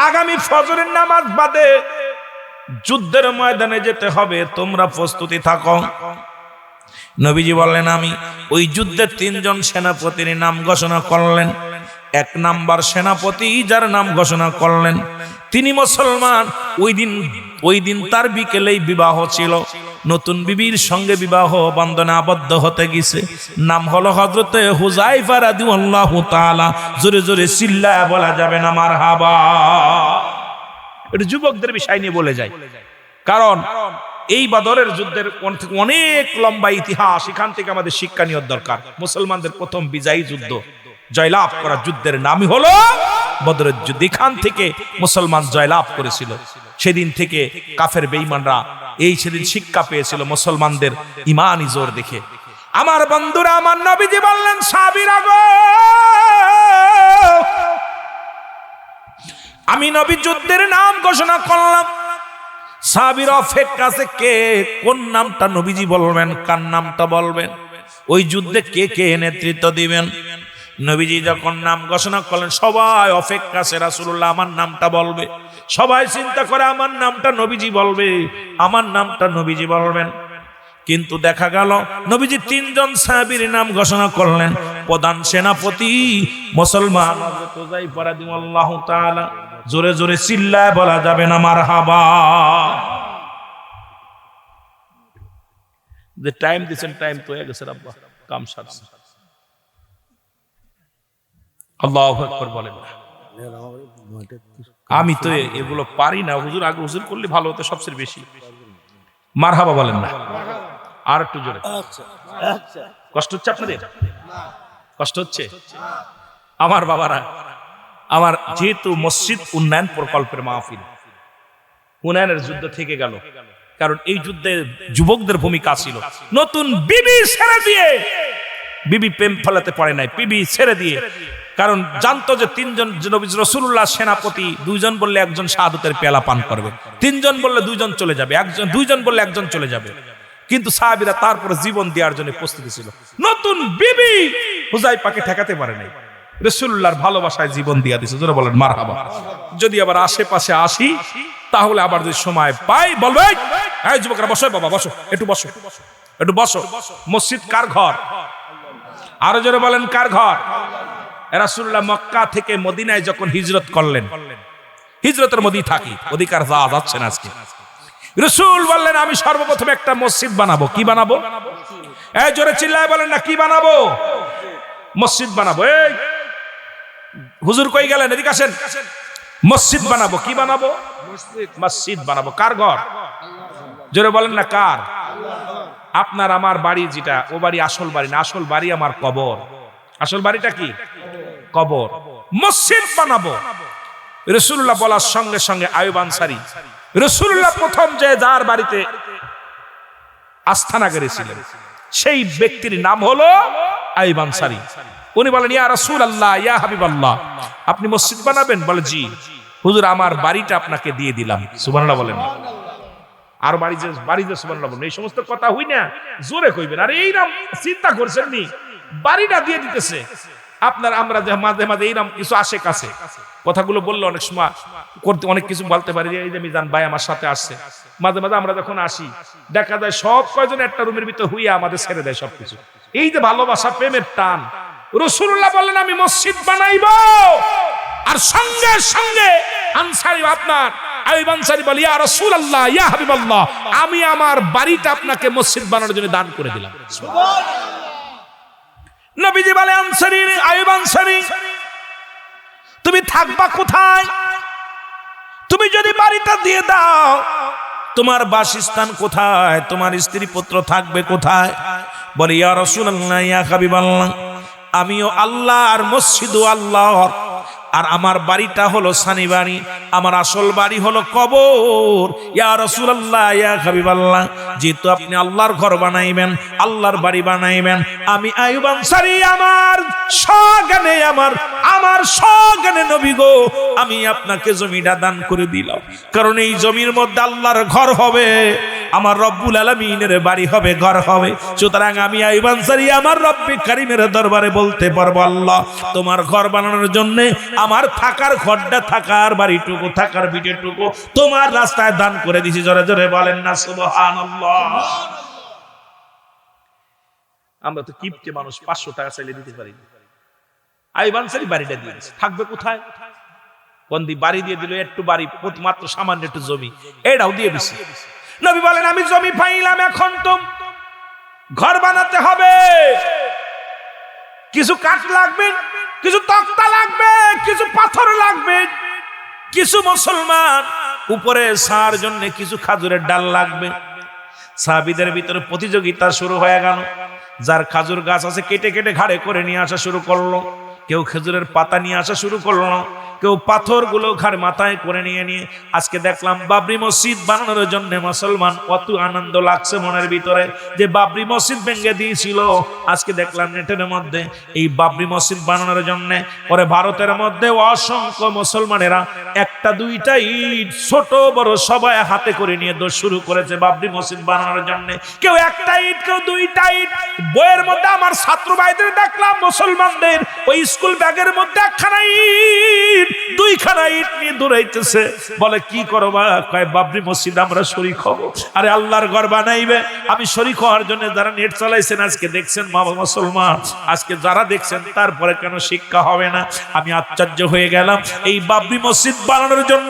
আগামী ফজরের নামাজ বাদে যুদ্ধের ময়দানে যেতে হবে, তোমরা প্রস্তুতি থাকো। নবীজি বললেন আমি ওই যুদ্ধের 3 জন সেনাপতির নাম ঘোষণা করলেন। 1 নাম্বার সেনাপতি যার নাম ঘোষণা করলেন তিনি মুসলমান। ওই দিন তার বিকেলেই বিবাহ ছিল, নতুন বিবির সঙ্গে বিবাহ বন্ধনে আবদ্ধ হতে গেছে। নাম হলো হযরতে হুযায়ফা রাদিয়াল্লাহু তাআলা। জোরে জোরে চিল্লায়া বলা যাবে না মারহাবা। এটা যুবকদের বিষয় নিয়ে বলে যায়, কারণ এই বদরের যুদ্ধের অনেক লম্বা ইতিহাস, এখান থেকে আমাদের শিক্ষা নেওয়ার দরকার। মুসলমানদের প্রথম বিজয়ী যুদ্ধ, জয়লাভ করা যুদ্ধের নামই হলো বদরের যুদ্ধ। এখান থেকে মুসলমান জয়লাভ করেছিল। সেদিন থেকে কাফের বেঈমানরা সেদিন শিক্ষা পেয়েছিল মুসলমানদের ঈমানি জোর দেখে। আমার বন্ধুরা, আমার নবীজি বললেন সাহাবীরা গো, আমি নবী যুদ্ধের নাম ঘোষণা করলাম। সাহাবীরা অপেক্ষা আছে, কে কোন নামটা নবীজি বলবেন, কার নামটা বলবেন, ওই যুদ্ধে কে কে নেতৃত্ব দিবেন। নবীজি যখন নাম ঘোষণা করলেন সবাই অপেক্ষা আছে, রাসূলুল্লাহ আমার নামটা বলবে। সবাই চিন্তা করে আমার নামটা নবীজি বলবে, আমার নামটা নবীজি বলবেন। কিন্তু দেখা গেল নবীজি 3 জন সাহাবীর নাম ঘোষণা করলেন। প্রধান সেনাপতি মুসলমান হযরত হুযায়ফা রাদিয়াল্লাহু তাআলা। জোরে জোরে চিল্লায় বলা যাবে না মারহাবা। যে টাইম দিছেন, টাইম তো হয়ে গেছে আব্বা, কাম সারছে। আল্লাহু আকবার বলেন। আমি তো এগুলো পারি না হুজুর, আগে হুজুর করলে ভালো হতো সবচেয়ে বেশি। মারহাবা বলেন না, আর একটু জোরে। কষ্ট হচ্ছে আপনাদের? কষ্ট হচ্ছে? আমার বাবারা, আমার যেহেতু মসজিদ উন্নয়ন প্রকল্পের মাহফিল, উন্নয়নের যুদ্ধ থেকে গেল, কারণ এই যুদ্ধে যুবকদের ভূমিকা ছিল। নতুন বিবি ছেড়ে দিয়ে, বিবি প্রেম ফলাতে পারে নাই, বিবি ছেড়ে দিয়ে, কারণ জানতো যে 3 জন নবী রাসূলুল্লাহ সেনাপতি, 2 জন বললে 1 জন শাহাদাতের পেয়ালা পান করবে, 3 জন বললে 2 জন চলে যাবে, 2 জন বললে 1 জন চলে যাবে। কিন্তু সাহাবীরা তারপরে জীবন দেওয়ার জন্য প্রস্তুতি ছিল। নতুন বিবি হুযায়ফাকে ঠেকাতে পারে নাই, রাসূলুল্লাহর ভালোবাসায় জীবন দিয়া দিয়েছে। জোরে বলেন মারহাবা। যদি আবার আশেপাশে আসি তাহলে আবার যদি সময় পাই বলবে, এই যুবকরা বসো, বাবা বসো, একটু বসো, একটু বসো। মসজিদ কার ঘর? আরো জোরে বলেন কার ঘর? রাসূলুল্লাহ মক্কা থেকে মদিনায় যখন হিজরত করলেন, হিজরতের মধ্যেই থাকি, অধিকার যাওয়া যাচ্ছে না আজকে। রাসূল বললেন আমি সর্বপ্রথম একটা মসজিদ বানাবো। কি বানাবো? এই জোরে চিল্লায় বলেন না, কি বানাবো? মসজিদ বানাবো। এই হুজুর কই গেলেন, এদিকে আসেন। মসজিদ বানাবো। কি বানাবো? মসজিদ বানাবো। কার ঘর? জোরে বলেন না কার? আপনার আমার বাড়ি যেটা, ও বাড়ি আসল বাড়ি না, আসল বাড়ি আমার কবর। আসল বাড়িটা কি? কবর। মসজিদ বানাবো। রাসূলুল্লাহ বলার সঙ্গে সঙ্গে আইয়ুব আনসারী, রাসূলুল্লাহ প্রথম যে যার বাড়িতে আস্থানা গেড়েছিলেন সেই ব্যক্তির নাম হলো আইয়ুব আনসারী। উনি বলেন ইয়া রাসূলুল্লাহ, ইয়া হাবিবাল্লাহ, আপনি মসজিদ বানাবেন? বলে জি হুজুর, আমার বাড়িটা আপনাকে দিয়ে দিলাম। সুবহানাল্লাহ বলেন। আর বাড়িতে সুবহানাল্লাহ বলেন। এই সমস্ত কথা হই না, জোরে কইবেন। আর এইরকম চিন্তা করছেন নি, বাড়িটা দিয়ে দিতেছে আপনার। আমরা যে মাঝে মাঝে এইরকম কিছু আসে কাছে কথাগুলো বললে অনেক সময় করতে অনেক কিছু বলতে পারি। এই যে মিজান ভাই আমার সাথে আসছে, মাঝে মাঝে আমরা যখন আসি দেখা যায় সব কয়জন একটা রুমের ভিতর হইয়া আমাদের ছেড়ে দেয় সবকিছু। এই যে ভালোবাসা, প্রেমের টান। রাসূলুল্লাহ বললেন আমি মসজিদ বানাইবো। আর সঙ্গে সঙ্গে আনসারী আপনার আইয়ুব আনসারী বলে ইয়া রাসূলুল্লাহ, ইয়া হাবিবাল্লাহ, আমি আমার বাড়িটা আপনাকে মসজিদ বানানোর জন্য দান করে দিলাম। নবীজি বলে আনসারী, আইয়ুব আনসারী, তুমি থাকবা কোথায়? তুমি যদি বাড়িটা দিয়ে দাও, তোমার বাসস্থান কোথায়? তোমার স্ত্রী পুত্র থাকবে কোথায়? বলে ইয়া রাসূলুল্লাহ, ইয়া হাবিবাল্লাহ, আমিও আল্লাহ আর মসজিদও আল্লাহর, আর আমার বাড়িটা হলো সানি বাড়ি, আমার আসল বাড়ি হলো কবর। ইয়া রাসূলুল্লাহ, ইয়া হাবিবাল্লাহ, যেহেতু আপনি আল্লাহর ঘর বানাইবেন, আল্লাহর বাড়ি বানাইবেন, আমি আইয়ুব আনসারী আমার সজ্ঞানে নবী গো, আমি আপনাকে জমিটা দান করে দিলাম। কারণ এই জমির মধ্যে আল্লাহর ঘর হবে, আমার রব্বুল আলামিনের বাড়ি হবে, ঘর হবে। সুতরাং আমি আইয়ুব আনসারী আমার রব্বে কারীমের দরবারে বলতে পারবো, আল্লাহ তোমার ঘর বানানোর জন্য আমার থাকার ঘরটা, থাকার বাড়িটুকু, থাকার ভিটেটুকু তোমার রাস্তায় দান করে দিছি। জোরে জোরে বলেন না সুবহানাল্লাহ। আমরা তো কিপটে মানুষ, 500 টাকা চাইলে দিতে পারি। আইয়ুব আনসারী বাড়িটা দিয়েছে, থাকবে কোথায়? বন্দি বাড়ি দিয়ে দিল, একটু বাড়ি, মাত্র সামান্য একটু জমি, এটাও দিয়ে দিছে। নবী বলেন আমি জমি পাইলাম, এখন তো ঘর বানাতে হবে। কিছু কাঠ লাগবে, কিছু তক্তা লাগবে, কিছু পাথর লাগবে, কিছু মুসলমান উপরে ছায়ার জন্য কিছু খাজুরের ডাল লাগবে। সাহাবীদের ভিতরে প্রতিযোগিতা শুরু হয়ে গেল। যার খাজুর গাছ আছে কেটে কেটে ঘাড়ে করে নিয়ে আসা শুরু করলো। কেউ খেজুরের পাতা নিয়ে আসা শুরু করলো, কেউ পাথরগুলো ঘাড় মাথায় করে নিয়ে আজকে দেখলাম বাবরি মসজিদ বানানোর জন্য মুসলমান কত আনন্দ লাগছে মনের ভিতরে, যে বাবরি মসজিদ ভেঙে দিয়েছিল। আজকে দেখলাম নেটের মধ্যে এই বাবরি মসজিদ বানানোর জন্য পরে ভারতের মধ্যে অসংখ্য মুসলমানেরা একটা দুইটা ইট ছোট বড় সবাই হাতে করে নিয়ে দৌড় শুরু করেছে বাবরি মসজিদ বানানোর জন্য। কেউ একটা ইট, কেউ দুইটা ইট। বইয়ের মধ্যে আমার ছাত্র ভাইদের দেখলাম মুসলমানদের ওই স্কুল ব্যাগের মধ্যে একখানা ইট, দুইখানা ইট নিয়ে দৌড়াইতেছে। বলে কি করবা? কয় বাবরি মসজিদ আমরা শরীক হব। আরে আল্লাহর ঘর বানাইবে, আমি শরীক হওয়ার জন্য যারা নেট চালাইছেন আজকে দেখছেন মুসলমান, আজকে যারা দেখছেন তারপরে কেন শিক্ষা হবে না? আমি আশ্চর্য হয়ে গেলাম। এই বাবরি মসজিদ বানানোর জন্য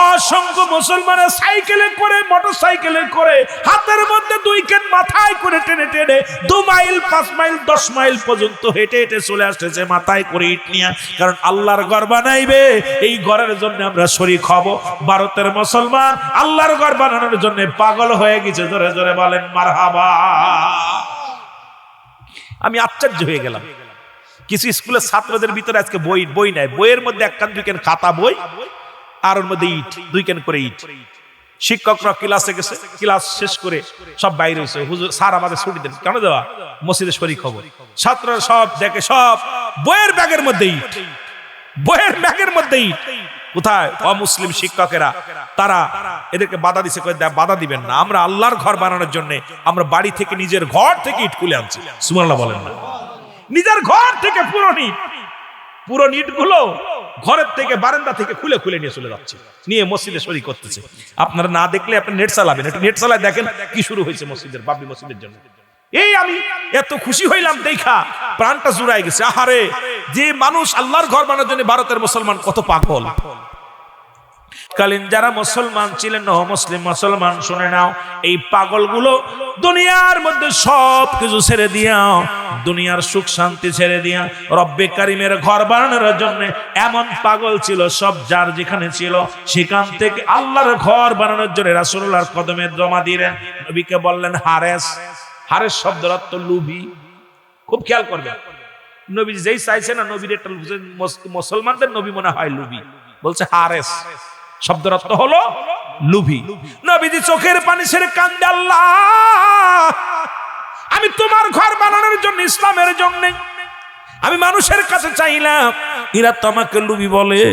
অসংখ্য মুসলমানের সাইকেলে করে, মোটর সাইকেলে করে, হাতের মধ্যে দুই কেন মাথায় করে টেনে টেনে 2 মাইল 5 মাইল 10 মাইল পর্যন্ত হেঁটে হেঁটে চলে আসতেছে মাথায় করে ইট নিয়ে। কারণ আল্লাহর ঘর বানাইবে, এই ঘরের জন্য আমরা শরীক হব। ভারতের মুসলমান আল্লাহর ঘর বানানোর জন্য পাগল হয়ে গেছে। জোরে জোরে বলেন মারহাবা। আমি আশ্চর্য হয়ে গেলাম। কিছু স্কুলের ছাত্রদের ভিতরে আজকে বই নাই, বইয়ের মধ্যে একখান দুইখান খাতা বই, আর ওর মধ্যে ইট, 2 কেন করে ইট। শিক্ষকরা ক্লাসে গেছে, ক্লাস শেষ করে সব বাইরে হয়েছে, হুজুর স্যার আমাদের ছুটি দেন। কেন দেওয়া? মসজিদে শরীক হব। ছাত্ররা সব দেখে, সব বইয়ের ব্যাগের মধ্যে ইট, বইয়ের ব্যাগের মধ্যে ইট। কোথায়? অমুসলিম শিক্ষকেরা তারা এদেরকে বাধা দিছে, বাধা দিবেন না, আমরা আল্লাহর ঘর বানানোর জন্য আমরা বাড়ি থেকে নিজের ঘর থেকে ইট খুলে আনছি। সুবহানাল্লাহ বলেন না? নিজের ঘর থেকে পুরো ইট গুলো ঘরের থেকে বারান্দা থেকে খুলে খুলে নিয়ে চলে যাচ্ছে, নিয়ে মসজিদে শরীক করতেছে। আপনারা না দেখলে আপনি নেট চালাবেন, একটু নেট চালায় দেখেন কি শুরু হয়েছে মসজিদের, বাবরি মসজিদের জন্য। এই আমি এত খুশি হইলাম দেখা, প্রাণটা জুড়াই গেছে। আহারে, যে মানুষ আল্লাহর ঘর বানানোর জন্য ভারতের মুসলমান কত পাগল। কালীন যারা মুসলমান ছিলেন, মুসলিম মুসলমান শুনে নাও, এই পাগলগুলো দুনিয়ার মধ্যে সব কিছু ছেড়ে দিয়া, দুনিয়ার সুখ শান্তি ছেড়ে দিয়া রব্বে কারিমের ঘর বানানোর জন্য এমন পাগল ছিল। সব যার যেখানে ছিল সেখান থেকে আল্লাহর ঘর বানানোর জন্য রাসূলুল্লাহর কদমে জমা দিলেন। নবীকে বললেন হারেস। হারেস শব্দের অর্থ লুভি। খুব খেয়াল করবেন, নবী যেই চাইছে না নবীর একটা মুসলমানদের নবী মনে হয় লুভি, বলছে হারেস। শব্দের অর্থ হলো লুভি। নবীজি চোখের পানি ছেড়ে কান্দে, আল্লাহ আমি তোমার ঘর বানানোর জন্য, ইসলামের জন্য আমি মানুষের কাছে চাইলাম, এরা তো আমাকে লুবি বলে,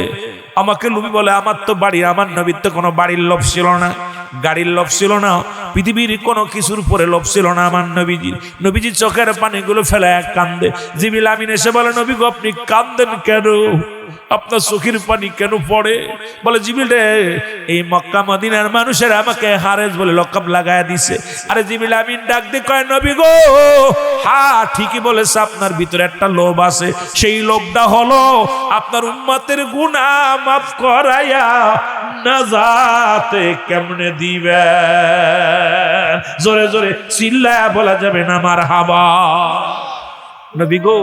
আমাকে লুবি বলে। আমার তো বাড়ি, আমার নবীর তো কোনো বাড়ির লোভ ছিল না, গাড়ির লোভ ছিল না, পৃথিবীর কোনো কিছুর উপরে লোভ ছিল না আমার নবীজির। নবীজি চোখের পানিগুলো ফেলে এক কান্দে। জিবরিল আমিন এসে বলে, নবী গো আপনি কান্দেন কেন? আপনার চোখের পানি কেন পড়ে? বলে জিবরিল রে, এই মক্কা মদিনার মানুষের আমাকে হারেস বলে লকব লাগায় দিছে। আরে জিবরিল আমিন ডাক দিয়ে কয়, নবী গো হ্যাঁ ঠিকই বলেছে, আপনার ভিতরে একটা লোভ আছে। সেই লোভটা হলো আপনার উম্মতের গুনাহ মাফ করাইয়া নাজাতে কেমনে দিবেন। জোরে জোরে চিল্লায়া বলা যাবে না মারহাবা। নবী গো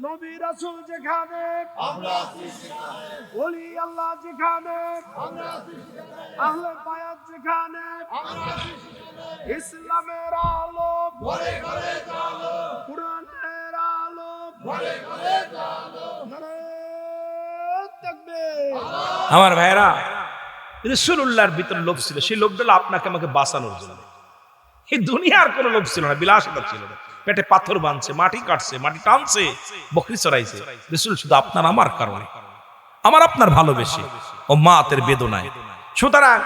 নবী রাসূল যেখানে, আমরা আছি সেখানে। ওলি আল্লাহ যেখানে, আমরা আছি সেখানে। আহলে বায়াত যেখানে, আমরা আছি সেখানে। ইসলামের আলো ঘরে ঘরে জ্বালো, কুরআনের আলো ঘরে ঘরে জ্বালো। নারে তাকবীর। আমার ভাইরা, রাসূলুল্লাহর ভিতর লোভ ছিল, সেই লোভটা হলো আপনাকে আমাকে বাঁচানোর জন্য। এই দুনিয়ার কোনো লোভ ছিল না, বিলাসিতা ছিল না। পেটে পাথর বাঁধছে, মাটি কাটছে, মাটি টানছে, বকরি চড়াইছে। রাসূল শুধু আপনার আমার কারণে, আমার আপনার ভালোবেসে ও মাতের বেদনায়। সুতরাং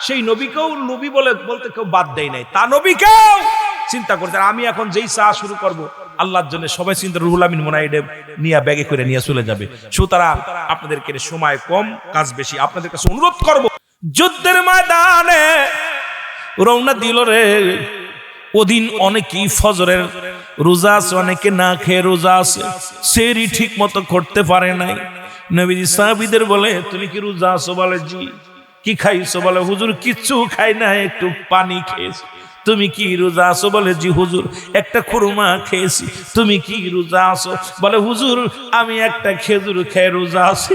সেই নবীকেও নবী বলে বলতে কেউ বাদ দেয় নাই, তা নবীকেও চিন্তা করছে। আমি এখন যেই চা শুরু করব আল্লাহর জন্য সবাই চিন্তা রুহুল আমিন মুনাইডে নিয়ে ব্যাগে করে নিয়ে চলে যাবে। সুতরাং আপনাদেরকে সময় কম কাজ বেশি, আপনাদের কাছে অনুরোধ করব যুদ্ধের ময়দানে রওনা দিল রে। ওদিন অনেকেই ফজরের রোজা আছে, অনেকে না খেয়ে রোজা আছে, সেরি ঠিক মতো করতে পারে নাই। নবীজি সাহাবীদের বলে তুমি কি রোজা আছো? বলে জি। কি খাইছো? বলে হুজুর কিচ্ছু খাই না, একটু পানি খেয়েছি। তুমি কি রোজা আছো? বলে জি হুজুর একটা খুরমা খেয়েছি। তুমি কি রোজা আছো? বলে হুজুর আমি একটা খেজুর খেয়ে রোজা আছি।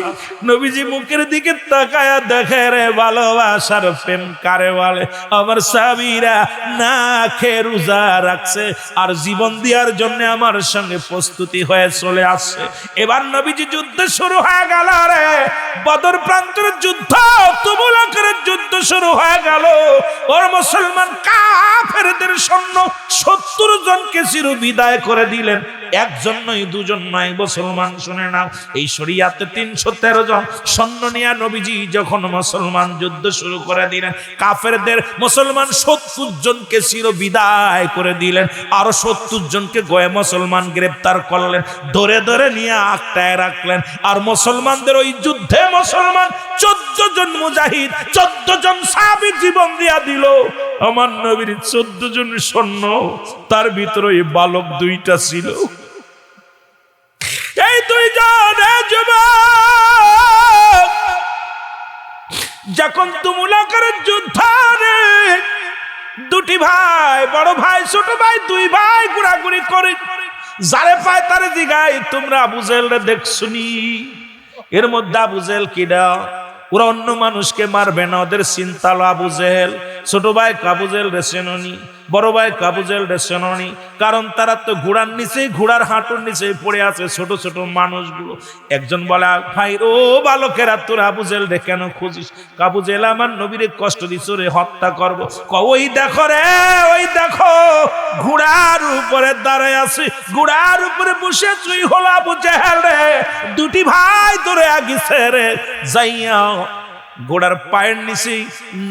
নবীজি মুখের দিকে তাকায়া দেখে রে ভালোবাসার প্রেম কারে বলে। আমার সাহাবীরা না খেয়ে রোজা রাখছে আর জীবন দেওয়ার জন্য আমার সঙ্গে প্রস্তুতি হয়ে চলে আসছে। এবার নবীজি যুদ্ধ শুরু হয়ে গেল রে। বদর প্রান্তরের যুদ্ধ, তুমুলকের যুদ্ধ শুরু হয়ে গেল। ওর মুসলমান কাফেরদের সৈন্য 70 জনকে চির বিদায় করে দিলেন। একজন নয়, দুজন নয়, মুসলমান শুনে নাও, এই শরিয়াতে 313 জন সৈন্য নিয়ে নবীজি যখন মুসলমান যুদ্ধ শুরু করে দিলেন, কাফেরদের মুসলমান 70 জনকে চির বিদায় করে দিলেন। আরো 70 জনকে গয়ে মুসলমান গ্রেফতার করলেন, ধরে ধরে নিয়ে আটকায় রাখলেন। আর মুসলমানদের ওই যুদ্ধে মুসলমান 14 জন মুজাহিদ, 14 জন সাহাবী জীবন দিয়া দিল। আমার নবীর 14 জন সৈন্য, তার ভিতরে এই বালক 2টা ছিল। এই 2 জন যুবক যখন তুমুলকের যুদ্ধ রে, 2টি ভাই, বড় ভাই ছোট ভাই, 2 ভাই ঘোরাঘুরি করে যারে পায় তারে জিগায় তোমরা আবু জেহেল রে দেখছুনি? এর মধ্যে আবু জেহেল কিডা? ওরা অন্য মানুষকে মারবে না, ওদের চিন্তা হলো আবু জেহেল। ছোট ভাই আবু জেহেল রে চেননি, বড় ভাই আবু জেহেল রে চেননি, কারণ তারা তো ঘোড়ার নিচে, ঘোড়ার হাঁটুর নিচে পড়ে আছে ছোট ছোট মানুষগুলো। একজন বলে ভাই ও বালকেরা তোরা আবু জেহেল রে কেন খুঁজিস? আবু জেহেল আমার নবীরে কষ্ট দিছ রে, হত্যা করব। ওই দেখো রে, ওই দেখো ঘোড়ার উপরে দাঁড়ায় আছে, ঘোড়ার উপরে বসে তুই হলো আবু জেহেল রে। 2টি ভাই ধরে আগিছে রে, যাইয়া ঘোড়ার পায়ের নিচে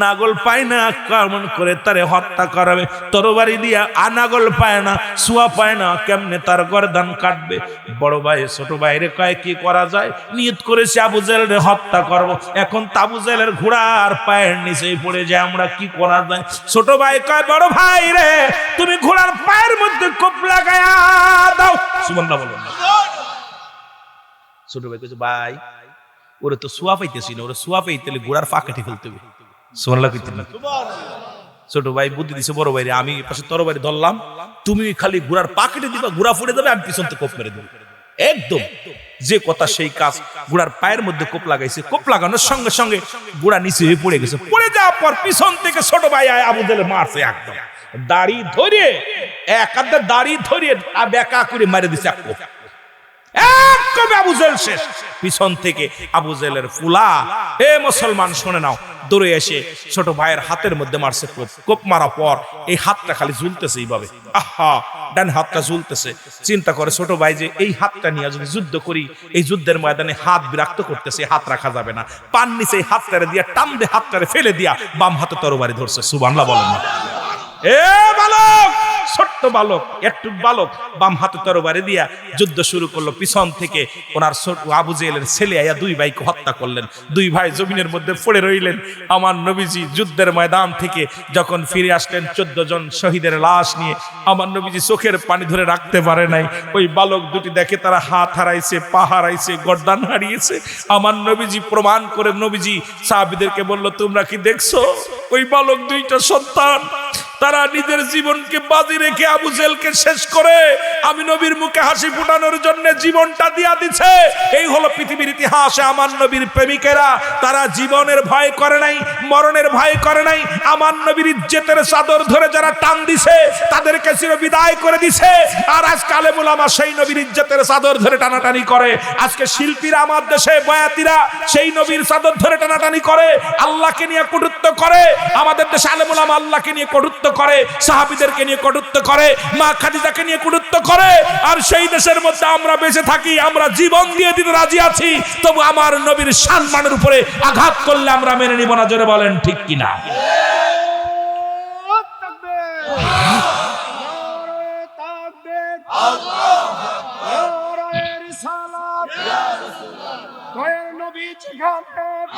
নাগল পায় না আক্রমণ করে তারে হত্যা করাবে। তরবারি দিয়া আনাগল পায় না, সুয়া পায় না, কেমনে তার গর্দান কাটবে? বড় ভাই ছোট ভাইরে কয় কি করা যায়? নিয়ত করেছে আবু জেহেলের হত্যা করব। এখন আবু জেহেলের ঘোড়ার পায়ের নিচে পড়ে যায়, আমরা কি করা যায়? ছোট ভাই কয় বড় ভাই রে তুমি ঘোড়ার পায়ের মধ্যে কোপ লাগায়া দাও। সুবহানাল্লাহ বলুন। ছোট ভাই কইছে ভাই ওরে তো সোয়া পাইতেছি না, ওরে সোয়া পাইতে ঘোড়ার পা কেটে ফেলতে হবে। সুবহানাল্লাহ কইতেন না? ছোট ভাই বুদ্ধি দিছে বড় ভাই রে, আমি পাশে তরবারি ধরলাম, তুমি খালি ঘোড়ার পা কেটে দিবা, ঘোড়া ফুটে যাবে, আমি পিছন থেকে কোপ মেরে দেব। একদম যে কথা সেই কাজ। ঘোড়ার পায়ের মধ্যে কোপ লাগাইছে, কোপ লাগানোর সঙ্গে সঙ্গে ঘোড়া নিচে হয়ে পড়ে গেছে। পড়ে যাওয়ার পর পিছন থেকে ছোট ভাই আবু জেহেল মারছে, একদম দাড়ি ধরে, এক হাতে দাড়ি ধরে বেকা করে মারে দিছে এক কোপ। আবু জেহেল শেষ। পিছন থেকে আবু জেহেলের ফুলা, এ মুসলমান শুনে নাও, দৌড়ে এসে ছোট ভাইয়ের হাতের মধ্যে মারছে কোপ। কোপ মারা পর এই হাতটা খালি ঝুলতেছে এইভাবে, আহা ডান হাতটা ঝুলতেছে। চিন্তা করে ছোট ভাই যে এই হাতটা নিয়ে যদি যুদ্ধ করি, এই যুদ্ধের ময়দানে হাত বিরক্ত করতেছে, হাত রাখা যাবে না। পান নিচে হাতটারে দিয়া টান দিয়ে হাতটারে ফেলে দিয়া বাম হাতে তরবারি ধরছে। সুবহানাল্লাহ বলেন না? এ বালক, ছোট্ট বালক, একটু বালক বাম হাতে তরবারি দিয়া যুদ্ধ শুরু করলো। পিছন থেকে ওনার ছোট আবু জেহেলের ছেলে আয়া 2 ভাইকে হত্যা করলেন। 2 ভাই জমিনের মধ্যে পড়ে রইলেন। আমার নবীজি যুদ্ধের ময়দান থেকে যখন ফিরে আসলেন 14 জন শহীদের লাশ নিয়ে, আমার নবীজি চোখের পানি ধরে রাখতে পারে নাই। ওই বালক 2টি দেখে তারা হাত হারাইছে, পা হারাইছে, গর্দান হারিয়েছে। আমার নবীজি প্রমাণ করে নবীজি সাহাবীদেরকে বলল তোমরা কি দেখছো? ওই বালক 2টা সন্তান, তারা নিজের জীবনকে বাজি রেখে আবু জেহেলকে শেষ করে আমি নবীর মুখে হাসি ফুটানোর জন্য জীবনটা দিয়া দিছে। এই হলো পৃথিবীর ইতিহাসে আমার নবীর প্রেমিকেরা, তারা জীবনের ভয় করে নাই, মরণের ভয় করে নাই। আমার নবীর ইজ্জতের চাদর ধরে যারা টান দিছে তাদেরকে চির বিদায় করে দিছে। আর আজকে আলেম উলামা সেই নবীর ইজ্জতের চাদর ধরে টানাটানি করে। আজকে শিল্পীরা আমার দেশে বয়াতিরা সেই নবীর চাদর ধরে টানাটানি করে, আল্লাহকে নিয়ে কটূক্তি করে। আমাদের দেশে আলেম উলামা আল্লাহকে নিয়ে কটূক্তি করে, সাহাবীদেরকে নিয়ে কটূক্তি করে, মা খাদিজাকে নিয়ে কটূক্তি করে, আর সেই দেশের মধ্যে আমরা বেঁচে থাকি, আমরা জীবন দিয়ে দিতে রাজি আছি, তবু আমার নবীর সম্মানের উপরে আঘাত করলে আমরা মেনে নিব না। জোরে বলেন ঠিক কিনা?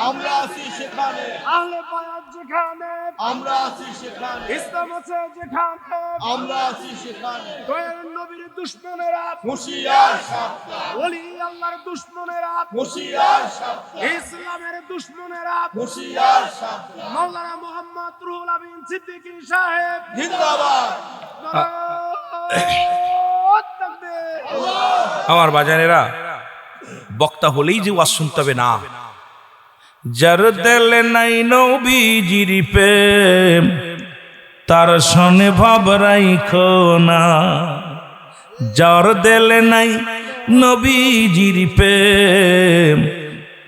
আমরা আছি সেখানে, আহলে বায়াত যেখানে আমরা আছি সেখানে, ইসলাম আছে যেখানে আমরা আছি সেখানে, দয়ার নবীর দুশমনেরা হুঁশিয়ার সাবধান, ওলি আল্লাহর দুশমনেরা হুঁশিয়ার সাবধান, ইসলামের দুশমনেরা হুঁশিয়ার সাবধান। মাওলানা মুহাম্মদ রুহুল আমিন সিদ্দিকী সাহেব জিন্দাবাদ। আমার বাজানেরা, বক্তা হলেই যে ওয়াজ শুনতে হবে না। যার দিলে নাই নবীজির প্রেম, তার সনে ভাব রাইখো না। যার দিলে নাই নবীজির প্রেম,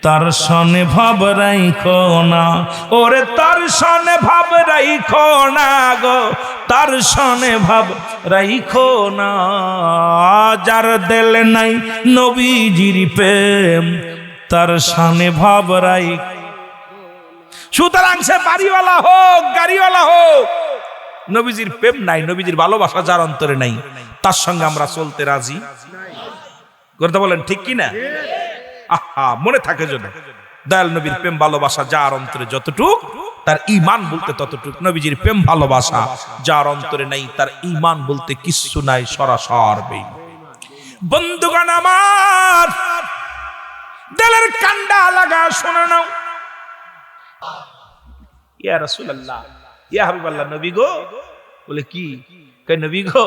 তার সনে ভাব রাইখো না। ওরে তার সনে ভাব রাইখো না গো, তার সনে ভাব রাইখো না। যার দিলে নাই নবীজির প্রেম, তার সনে ভাব রাইখো। সুতরাং সে বাড়িওয়ালা হোক, গাড়িওয়ালা হোক, নবীজির প্রেম নাই, নবীজির ভালোবাসা যার অন্তরে নাই, তার সঙ্গে আমরা চলতে রাজি। কথা বলেন ঠিক কিনা? আহা, মনে থাকে যেন দয়াল নবীর প্রেম ভালোবাসা যার অন্তরে যতটুক, তার ঈমান বলতে ততটুক। নবীজির প্রেম ভালোবাসা যার অন্তরে নাই, তার ঈমান বলতে কিচ্ছু নাই, সরাসর বেঈমান। বন্ধুগণ আমার, দিলের কান্ডা লাগা শোনা নাও। ইয়া রাসূলুল্লাহ, ইয়া হাবিবাল্লাহ, নবী গো। বলে কি? কই নবী গো,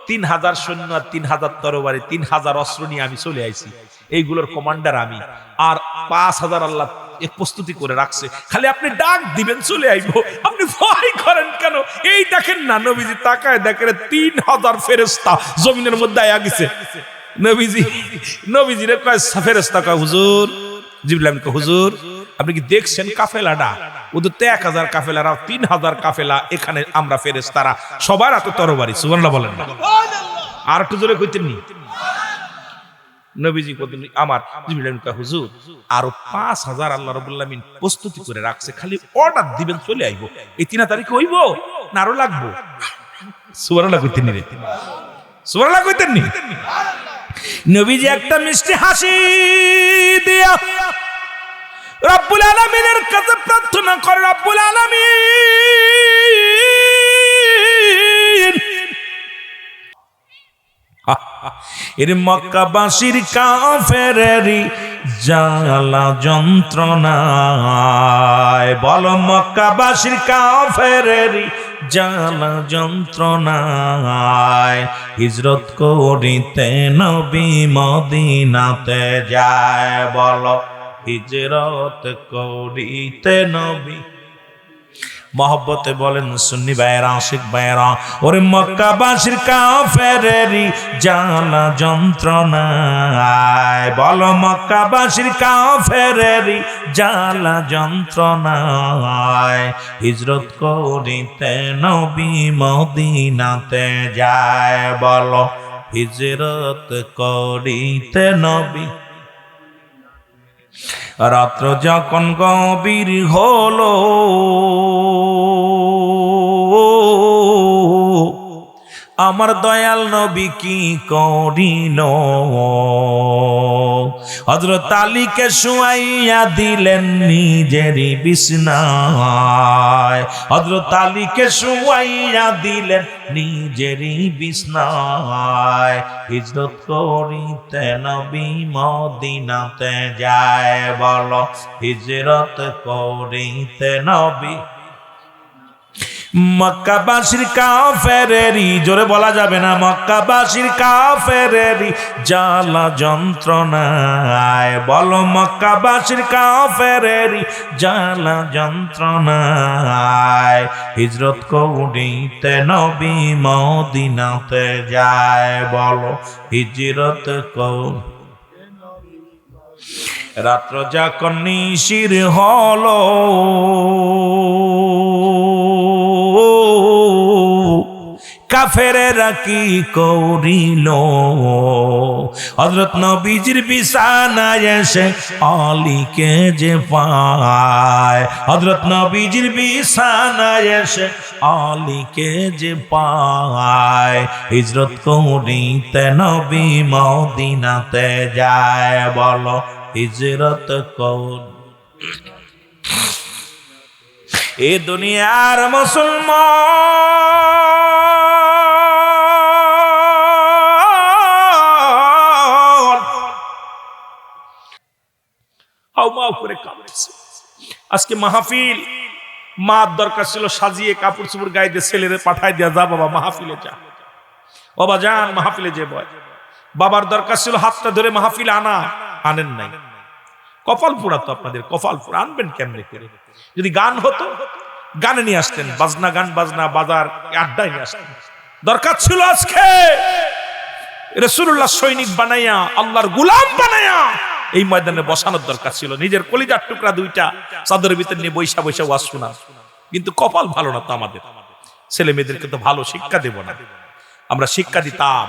3000 সৈন্য আর 3000 তরবারি, 3000 অস্ত্র নিয়ে আমি চলে আইছি, এইগুলোর কমান্ডার আমি, আর 5000 আল্লাহ এক প্রস্তুতি করে রাখছে, খালি আপনি ডাক দিবেন চলে আইবো, আপনি ভয় করেন কেন? এই দেখেন না, নবীজি তাকায় দেখেন 3000 ফেরেশতা জমিনের মধ্যে আয়া গেছে। নবীজিরে কয় ফেরেশতা, কয় হুজুর, জিবরাইল আমিন কয় হুজুর, আপনি কি দেখছেন কাফেলাটা? ওদের তো 1000 কাফেলা, 3000 কাফেলা, এখানে আমরা ফেরেশতারা, সবার হাতে তরবারি। সুবহানাল্লাহ বলেন না? আর একটু জোরে কইতেন নি? নবীজি কইতেন আমার জিবরাইল আমিন কয় হুজুর, আরো 5000 আল্লাহ রাব্বুল আলামিন প্রস্তুতি করে রাখছে, খালি অর্ডার দিবেন চলে আইবো। এই 3 তারিখ হইবো না আরো লাগবো? সুবহানাল্লাহ কইতেন নি রে? সুবহানাল্লাহ কইতেন নি? নবীজি একটা মিষ্টি হাসি দিয়া রব্বুল আলামিনের কাছে প্রার্থনা করে, রব্বুল আলামিন এর মক্কাবাসীর কাফেরেরই জ্বালা যন্ত্রণায়, বল মক্কাবাসীর কাফেরেরই জ্বালা যন্ত্রণায়, হিজরত করিতে নবী মদিনাতে যায়। বল হিজরত করিতে নবী। মহব্বতে বলেন সুন্নি ভাইয়েরা, আশিক ভাইয়েরা, ওরে মক্কাবাসীর কাফেরেরই জ্বালা যন্ত্রণায়, বল মক্কাবাসীর কাফেরেরই জ্বালা যন্ত্রণায়, হিজরত করিতে নবী মদিনাতে যায়। বল হিজরত করিতে নবী। রাত্র যখন গভীর হলো, আমার দয়াল নবী কি করিল, হযরত আলীকে শুয়াইয়া দিলেন নিজেরই বিছনায়, হযরত আলীকে শুয়াইয়া দিলেন নিজেরই বিছনায়, হিজরত করিতে নবী মদিনাতে যায়। বল হিজরত করিতে নবী। মক্কাবাসীর কাফেরেরই, জোরে বলা যাবে না, মক্কাবাসীর কাফেরেরই জ্বালা যন্ত্রণায়, বলো মক্কাবাসীর কাফেরেরই জ্বালা যন্ত্রণায়, হিজরত করিতে নবী মদিনাতে যায়। বলো হিজরত করিতে। রাত্র যখন নিশির হলো, কাফেরেরা কি করিল হযরত নবীজির বিছানায় এসে আলীকে যে পায় হযরত নবীজির বিছানায় এসে আলীকে যে পায় হিজরত করিতে নবী মদিনাতে যায় বলো হিজরত কর এ দুনিয়ার মুসলমান হাউমাউ করে কাঁদতেছে আজকে মাহফিল মার দরকার ছিল সাজিয়ে কাপড় চোপড় গায়ে দিয়ে ছেলেরে পাঠায় দিয়া যা বাবা মাহফিলে যা বাবা যান মাহফিলে যে বয় বাবার দরকার ছিল হাতটা ধরে মাহফিলে আনেন নাই কপাল পোড়া তো আপনাদের কপাল পোড়া আনবেন কেমনে করে যদি গান হতো গানে নিয়ে আসতেন বাজনা গান বাজনা বাজার আড্ডায় নিয়ে আসতেন দরকার ছিল আজকে রাসূলুল্লাহ সৈনিক বানাইয়া আল্লাহর গোলাম বানাইয়া এই ময়দানে বসানোর দরকার ছিল নিজের কলিজার টুকরা দুইটা চাদরের ভিতর নিয়ে বৈশা বৈশা ওয়াজ শোনা কিন্তু কপাল ভালো না তো আমাদের ছেলে মেয়েদেরকে তো ভালো শিক্ষা দেব না আমরা শিক্ষা দিতাম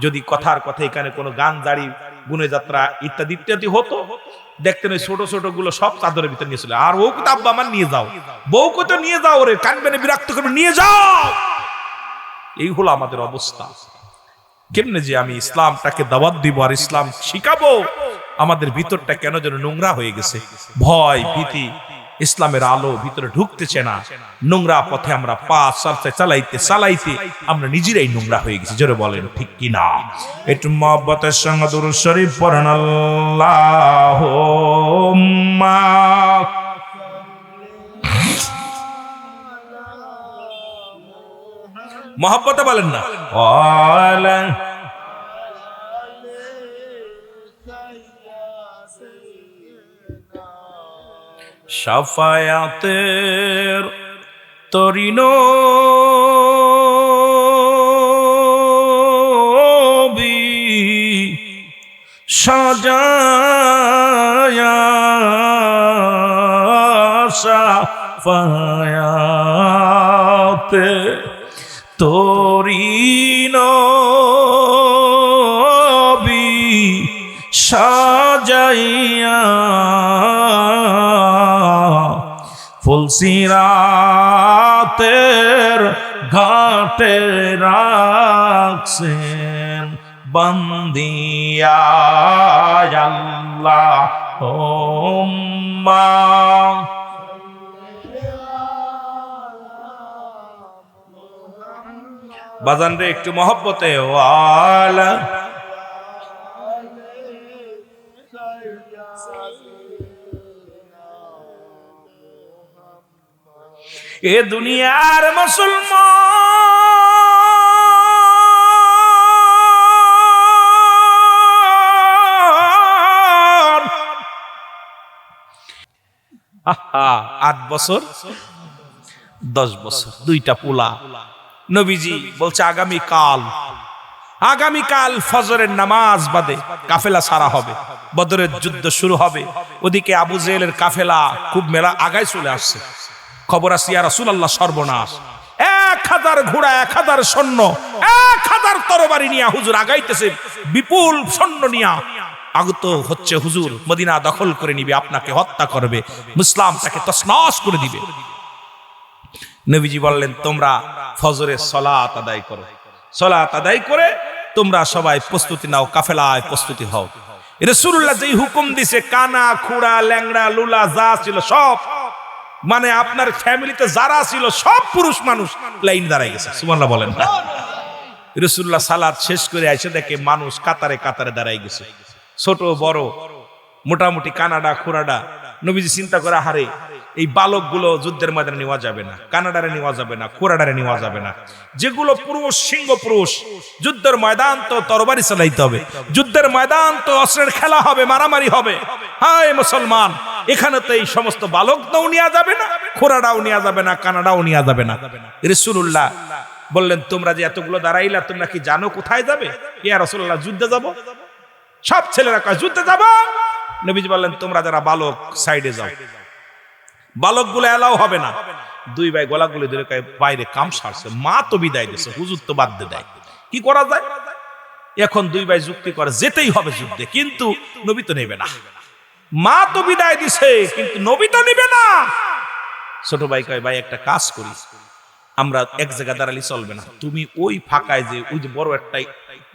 যদি কথার কথা এখানে কোনো গান জারি গুণে যাত্রা ইত্যাদি ইত্যাদি হতো দেখতেন ওই ছোট ছোট গুলো সব চাদরের ভিতর নিয়ে ছিল আর ও তো আব্বা আমার নিয়ে যাও বউকে তো নিয়ে যাও রে কানবেনে বিরক্ত করবে নিয়ে যাও এই হলো আমাদের অবস্থা কেমনে যে আমি ইসলামটাকে দাওয়াত দিব আর ইসলাম শিখাবো আমাদের ভিতরটা কেন যেন নোংরা হয়ে গেছে ভয় ভীতি ইসলামের আলো ভিতরে ঢুকতেছে না নোংরা পথে আমরা পা চালাইতে চালাইতে আমরা নিজেরাই নোংরা হয়ে গেছি জোরে বলেন ঠিক কিনা একটু মহব্বতের সঙ্গে দুরূদ শরীফ পড়েন আল্লাহুম্মা মহব্বতে বলেন না ওয়ালা শাফায়াতের তরিন সাজায়া শাফায়াতে তরিন সাজাইয়া ফুলসিরাতের ঘাটে রাখছেন বন্দিয়া আল্লাহুম্মা বাজান রে একটু মহব্বতে ওয়ালা এ দুনিয়ার মুসলমান 8 বছর 10 বছর দুইটা পোলা নবীজি বলছে আগামীকাল ফজরের নামাজ বাদে কাফেলা সারা হবে বদরের যুদ্ধ শুরু হবে ওদিকে আবু জেহেলের কাফেলা খুব মেলা আগায় চলে আসছে খবর আছে ইয়া রাসূলুল্লাহ সর্বনাশ 1000 ঘোড়া 1000 সৈন্য 1000 তরবারি নিয়ে হুজুর আগাইতেছে বিপুল সৈন্য নিয়ে আগত হচ্ছে হুজুর মদিনা দখল করে নিবে আপনাকে হত্যা করবে মুসলিমটাকে তছনছ করে দিবে নবীজি বললেন তোমরা ফজরের সালাত আদায় করো সালাত আদায় করে তোমরা সবাই প্রস্তুতি নাও কাফেলায় প্রস্তুতি হও রাসূলুল্লাহ যেই হুকুম দিয়েছে কানা খুড়া ল্যাংড়া লুলা যা ছিল সব মানে আপনার ফ্যামিলিতে যারা ছিল সব পুরুষ মানুষ লাইন দাঁড়ায় গেছে সুবহানাল্লাহ বলেন না রাসূলুল্লাহ সালাত শেষ করে এসে দেখে মানুষ কাতারে কাতারে দাঁড়ায় গেছে ছোট বড় মোটামুটি কানাডা খুড়াডা নবীজি চিন্তা করে হারে এই বালকগুলো যুদ্ধের ময়দানে নেওয়া যাবে না কানাডারে নেওয়া যাবে না খুড়াডারে নেওয়া যাবে না যেগুলো পুরুষ সিংহ পুরুষ যুদ্ধের ময়দান তো তরবারি চালাইতে হবে যুদ্ধের ময়দান তো অস্ত্রের খেলা হবে মারামারি হবে হায় মুসলমান এখানে তো এই সমস্ত বালকটাও নেওয়া যাবে না খুড়াডাও নেওয়া যাবে না কানাডাও নেওয়া যাবে না রাসূলুল্লাহ বললেন তোমরা যে এতগুলো দাঁড়াইলা তোমরা কি জানো কোথায় যাবে ইয়া রাসূলুল্লাহ যুদ্ধে যাব সব ছেলেরা কয় যুদ্ধে যাব নবীজি বললেন তোমরা যারা বালক সাইডে যাও বালকগুলো এলাও হবে না দুই ভাই গলাগুলি ধরে কয় বাইরে কাম সারছে, মা তো বিদায় দিছে, হুজুর তো বাদ দেয়, কি করা যায়? এখন দুই ভাই যুক্তি করে যেতেই হবে যুদ্ধে, কিন্তু নবী তো নেবে না। মা তো বিদায় দিছে কিন্তু নবী তো নেবে না। ছোট ভাই কয় ভাই একটা কাজ করি, আমরা এক জায়গায় দাঁড়ালে চলবে না, তুমি ওই ফাঁকায় যে ওই যে বড় একটা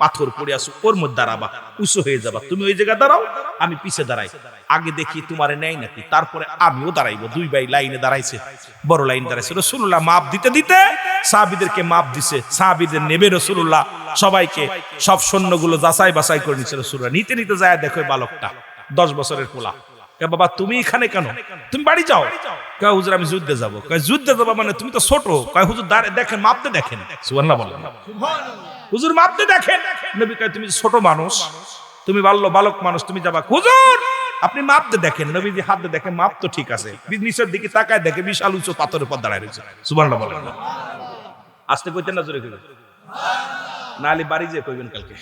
পাথর পড়ে আসো ওর মধ্যে দাঁড়াবা, উঁচু হয়ে যাবা, তুমি ওই জায়গায় দাঁড়াও, আমি পিছে দাঁড়াই, আগে দেখি তোমারে নেই নাকি, তারপরে আমিও দাঁড়াইবো। দুই ভাই লাইনে দাঁড়াইছে, বড় লাইন দাঁড়াইছে। রাসূলুল্লাহ মাপ দিতে দিতে সাহাবীদেরকে মাপ দিছে, সাহাবীদের নেবে রাসূলুল্লাহ সবাইকে, সব সৈন্যগুলো যাচাই বাছাই করে নিছে রাসূলুল্লাহ। নিতে নিতে যায় দেখো বালকটা 10 বছরের পোলা। বাবা তুমি এখানে কেন, তুমি বাড়ি যাও। কয় হুজুর আমি যুদ্ধে যাবো। কয় যুদ্ধে যাবো মানে তুমি তো ছোট। কয় হুজুর দেখেন মাপতে দেখেন, সুবহানাল্লাহ বলেন, হুজুর মাপতে দেখেন। নবী কয় তুমি ছোট মানুষ, তুমি বালক মানুষ, তুমি যাবা। হুজুর আপনি মাপতে দেখেন। নবীজি হাত দিয়ে দেখেন মাপ তো ঠিক আছে, নিচের দিকে তাকায় দেখে বিশাল উঁচু পাথরের উপর দাঁড়ায় রয়েছে। সুবহানাল্লাহ বলেন। আসতে কইতেন না জোরে কইবেন, নাহলে বাড়ি যেয়ে কইবেন কালকে,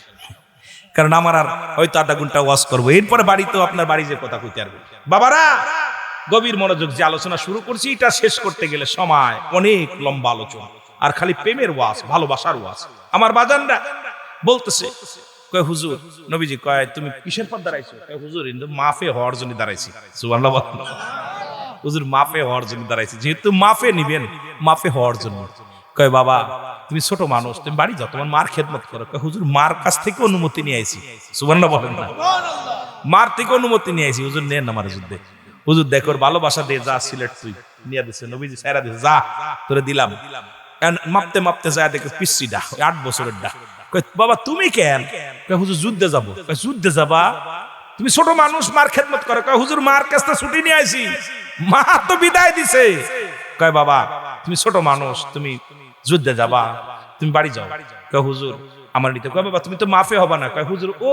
কারণ আমার আর হয়তো 8 ঘন্টা ওয়াজ করবো, এরপরে বাড়িতেও আপনার বাড়ি যে কথা কইতে পারবেন। বাবারা গভীর মনোযোগ যে আলোচনা শুরু করছি, এটা শেষ করতে গেলে সময় অনেক লম্বা আলোচনা, আর খালি প্রেমের ওয়াজ, ভালোবাসার ওয়াজ। আমার বাজানরা বলতেছে কয় হুজুর, নবীজি কয় তুমি কিসের পর দাঁড়াইছো? কয় হুজুর কিন্তু মাফে হওয়ার জন্য দাঁড়াইছি। সুবহানাল্লাহ বলেন। হুজুর মাফে হওয়ার জন্য দাঁড়াইছি, যেহেতু মাফে নিবেন, মাফে হওয়ার জন্য। কয় বাবা তুমি ছোট মানুষ, তুমি বাড়ি যাও, তোমার মার খেদমত করো। কয় হুজুর মার কাছ থেকে অনুমতি নিয়ে আইছি। সুবহানাল্লাহ বলেন না, মার থেকে অনুমতি নিয়ে আইছি। হুজুর নেন আমার যুদ্ধে। হুজুর দেখো ভালোবাসা দিয়ে যা সিলেট তুই নিয়ে দিছে, নবীজি সাইরা দিছে, যা তোরে দিলাম। মাপতে মাপতে যায় দেখে পিসিডা 8 বছরের ডা। কয় বাবা তুমি কেন? কয় হুজুর যুদ্ধে যাবো। কয় যুদ্ধে যাবা, তুমি ছোট মানুষ, মার খেদমত করো। কয় হুজুর মার কাছ থেকে ছুটি নিয়ে আইছি, মা তো বিদায় দিছে। কয় বাবা তুমি ছোট মানুষ, তুমি যুদ্ধে যাবা, তুমি বাড়ি যাও। কয় হুজুর আমার নিতে। কয় বাবা তুমি তো মাফে হবা না। কয় হুজুর ও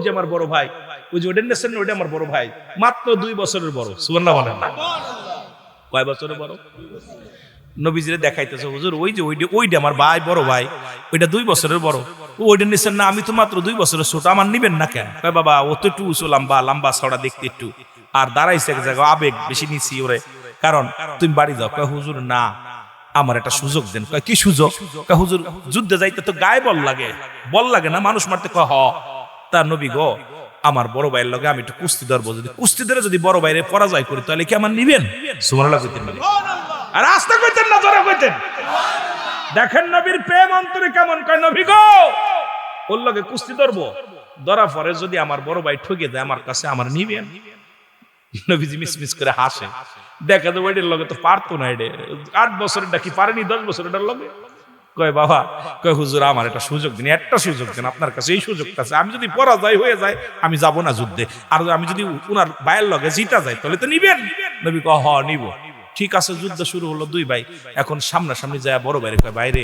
যে আমার বড় ভাই, ওই যে ওটা নেছেন, ওটা আমার বড় ভাই, মাত্র 2 বছরের বড়। সুবহানাল্লাহ বলেন না, কয় বছরের বড়? নবীজিরে দেখাইতেছে হুজুর ওই যে ওইটা আমার ভাই, বড় ভাই, ওইটা 2 বছরের বড়। ওইটা নিছেন না, আমি তো মাত্র 2 বছরের ছোট, আমার নিবেন না কেন? কয় বাবা ও তো একটু উঁচু, লম্বা ছড়া দেখতে একটু, আর দাঁড়াইছে এক জায়গায়, আবেগ বেশি নিছি ওরে, কারণ তুমি বাড়ি যাও। কয় হুজুর না, আমার একটা সুযোগ দেন। কয় কি সুযোগ? কয় হুজুর যুদ্ধে যাইতে তো গায়ে বল লাগে না, মানুষ মারতে। কয় হ। তার নবী গো আমার বড় ভাইয়ের লগে আমি একটু কুস্তি ধরবো, যদি কুস্তি ধরে যদি বড় ভাইরে পরাজয় করি তাহলে কি আমার নিবেন? সুবহানাল্লাহ কইতেন না, আর আস্তে কইতেন না, জোরে কইতেন। দেখেন নবীর প্রেম অন্তরে কেমন। কয় নবী গো ওর লগে কুস্তি ধরবো, ধরা পরে যদি আমার বড় ভাই ঠকে দেয় আমার কাছে, আমার নিবেন? নবীজি মিসমিস করে হাসে, দেখা যায় ওইটার লগে তো পারতো না, এটা 8 বছরের কি পারেনি, 10 বছরের লগে। কয় বাবা, কয় হুজুর আমার একটা সুযোগ দিন, একটা সুযোগ দিন, আপনার কাছে এই সুযোগটা আছে, আমি যদি পরাজয় হয়ে যায় আমি যাব না যুদ্ধে, আর আমি যদি উনার ভাইয়ের লগে জিতা যায় তাহলে তো নিবেন। নবী কয় হ নিব। ঠিক আছে, যুদ্ধ শুরু হলো। 2 ভাই এখন সামনাসামনি যায়, বড় ভাইরে কয় বাইরে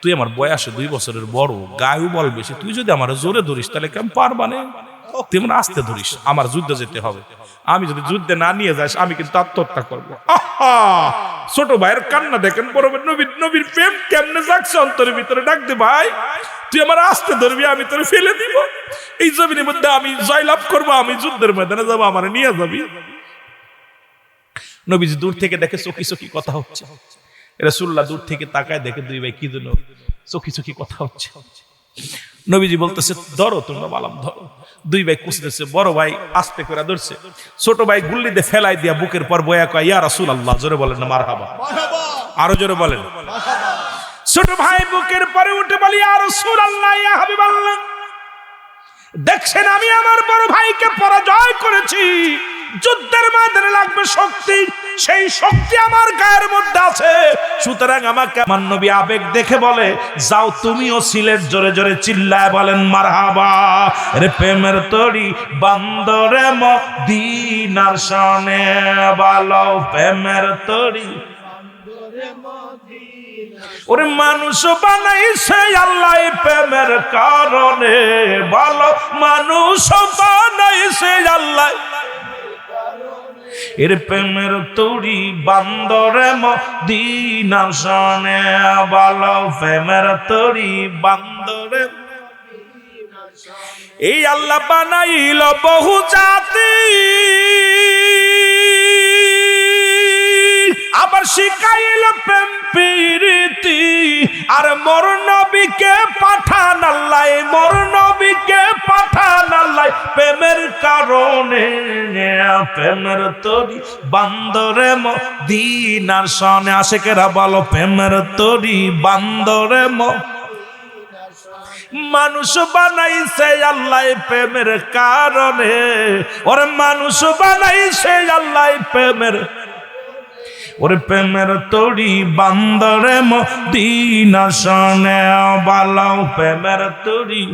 তুই আমার বয়সে 2 বছরের বড়, গায়েও বল বেশি, তুই যদি আমার জোরে ধরিস তাহলে কেমন পারবা না, তুই আমার আস্তে ধরিস, আমার যুদ্ধে যেতে হবে, আমি যদি যুদ্ধে না নিয়ে যাস আমি কিন্তু আত্মহত্যা করবো। ছোট ভাইয়ের কান্না দেখেন, বড় ভাই নবীর প্রেম কেমনে যাচ্ছে অন্তরের ভিতরে। ডাক দে ভাই তুই আমার আস্তে ধরবি, আমি তোরে ফেলে দিব, এই জমিনের মধ্যে আমি জয়লাভ করবো, আমি যুদ্ধের ময়দানে যাবো, আমার নিয়ে যাবি। নবীজি দূর থেকে দেখে চকি চকি কথা হচ্ছে, রাসূলুল্লাহ দূর থেকে তাকায় দেখে 2 ভাই কি জন্য চকি চকি কথা হচ্ছে। নবীজি বলতেছে ধরো তোমরা, বালাম ধরো। 2 ভাই কুচতেছে, বড় ভাই আস্তে করে ধরছে, ছোট ভাই গুল্লি দিয়ে ফেলাই দিয়া বুকের পর বয়া কয় ইয়া রাসূলুল্লাহ। জোরে বলেন না মারহাবা, আরো জোরে বলেন। ছোট ভাই বুকের পরে উঠে বলি ইয়া রাসূলুল্লাহ, ইয়া হাবিবাল্লাহ, দেখছেন আমি আমার বড় ভাইকে পরাজয় করেছি, যুদ্ধের ময়দানে লাগবে শক্তি, সেই শক্তি আমার গায়ের মধ্যে আছে, সুতরাং আমাকে আমার নবী আবেগ দেখে বলে যাও তুমিও সিলেট, জোরে জোরে চিল্লায় বলেন মারহাবা। রে প্রেমের তরি বান্দরে মদিনার শানে বালো, প্রেমের তরি ওরে মানুষ বানাইছে আল্লাহ প্রেমের কারণে, ভালো মানুষ বানাইছে আল্লাহ এর প্রেমের তরি বান্দরে মদিনা শানে ভালো, প্রেমের তরি বান্দরে। এই আল্লাহ বানাইল বহু জাতি, আবার শিখাইল প্রেম প্রীতি আর মোর নবীকে পাঠান আল্লাহ মোর নবীকে পাঠান আল্লাহ প্রেমের কারণে প্রেমের তরি বান্দরে মদিনার সনে আশিকেরা বলো প্রেমের তরি বান্দরে মানুষ বানাইছে আল্লাহ প্রেমের কারণে ওরে মানুষ বানাইছে আল্লাহ প্রেমের ওরে প্রেমের তরি বান্দরে মদিনা সনে বালাও প্রেমের তরি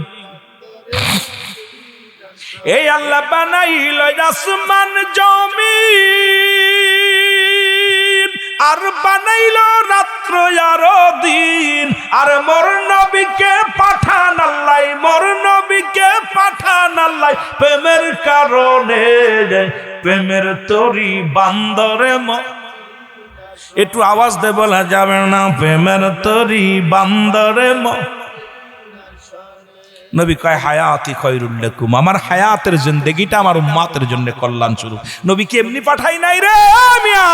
এই আল্লাহ বানাইল আসমান জমিন আর বানাইল রাত্র আর দিন আর মোর নবীকে পাঠান আল্লাহ মোর নবীকে পাঠান আল্লাহ প্রেমের কারণে প্রেমের তরি বান্দরে একটু আওয়াজ দে বলা যাবে না প্রেমের তরি বান্দরে নবী কয় হায়াতি খায়রুল লাকুম আমার হায়াতের জিন্দেগিটা আমার উম্মতের জন্য কল্যাণ স্বরূপ নবী কি এমনি পাঠাই নাই রে মিয়া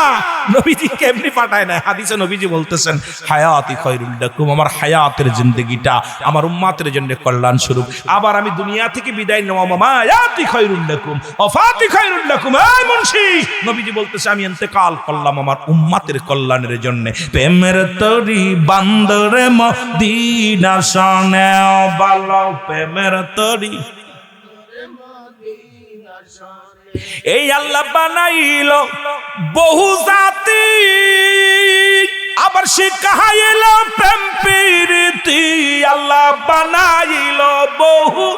নবীজি কে এমনি পাঠায় নাই হাদিসে নবীজি বলতেছেন হায়াতি খায়রুল লাকুম আমার হায়াতের জিন্দেগিটা আমার উম্মতের জন্য কল্যাণ স্বরূপ আবার আমি দুনিয়া থেকে বিদায় নেওয়া মামা হায়াতি খায়রুল লাকুম ওয়াফাতি খায়রুল লাকুম এই মুন্সি নবীজি বলতেছে আমি ইন্তেকাল করলাম আমার উম্মতের কল্যাণের জন্য প্রেমের তরি বান্দরে মদিনা সনে বালাও প্রেমের তরি এই আল্লাহ বানাইল বহু জাতি আবার শিখাইল প্রেম প্রীতি আল্লাহ বানাইল বহু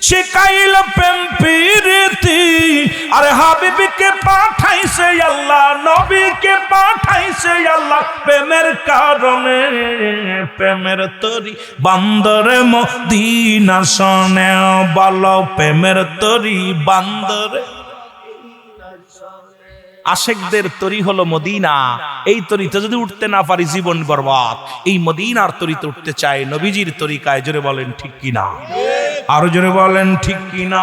শিখাইল প্রেম প্রীতি আরে হাবিবকে পাঠাইছে আল্লাহ নবীকে পাঠাইছে আল্লাহ প্রেমের কারণে প্রেমের তরি বান্দরে মদিনা সনে বালো প্রেমের তরি বান্দরে আশেকদের তরি হলো মদিনা এই তরিতে যদি উঠতে না পারি জীবন বরবাদ এই মদিনার তরিতে উঠতে চাই নবীজির তরিকায় জোরে বলেন ঠিক কিনা আরো জোরে বলেন ঠিক কিনা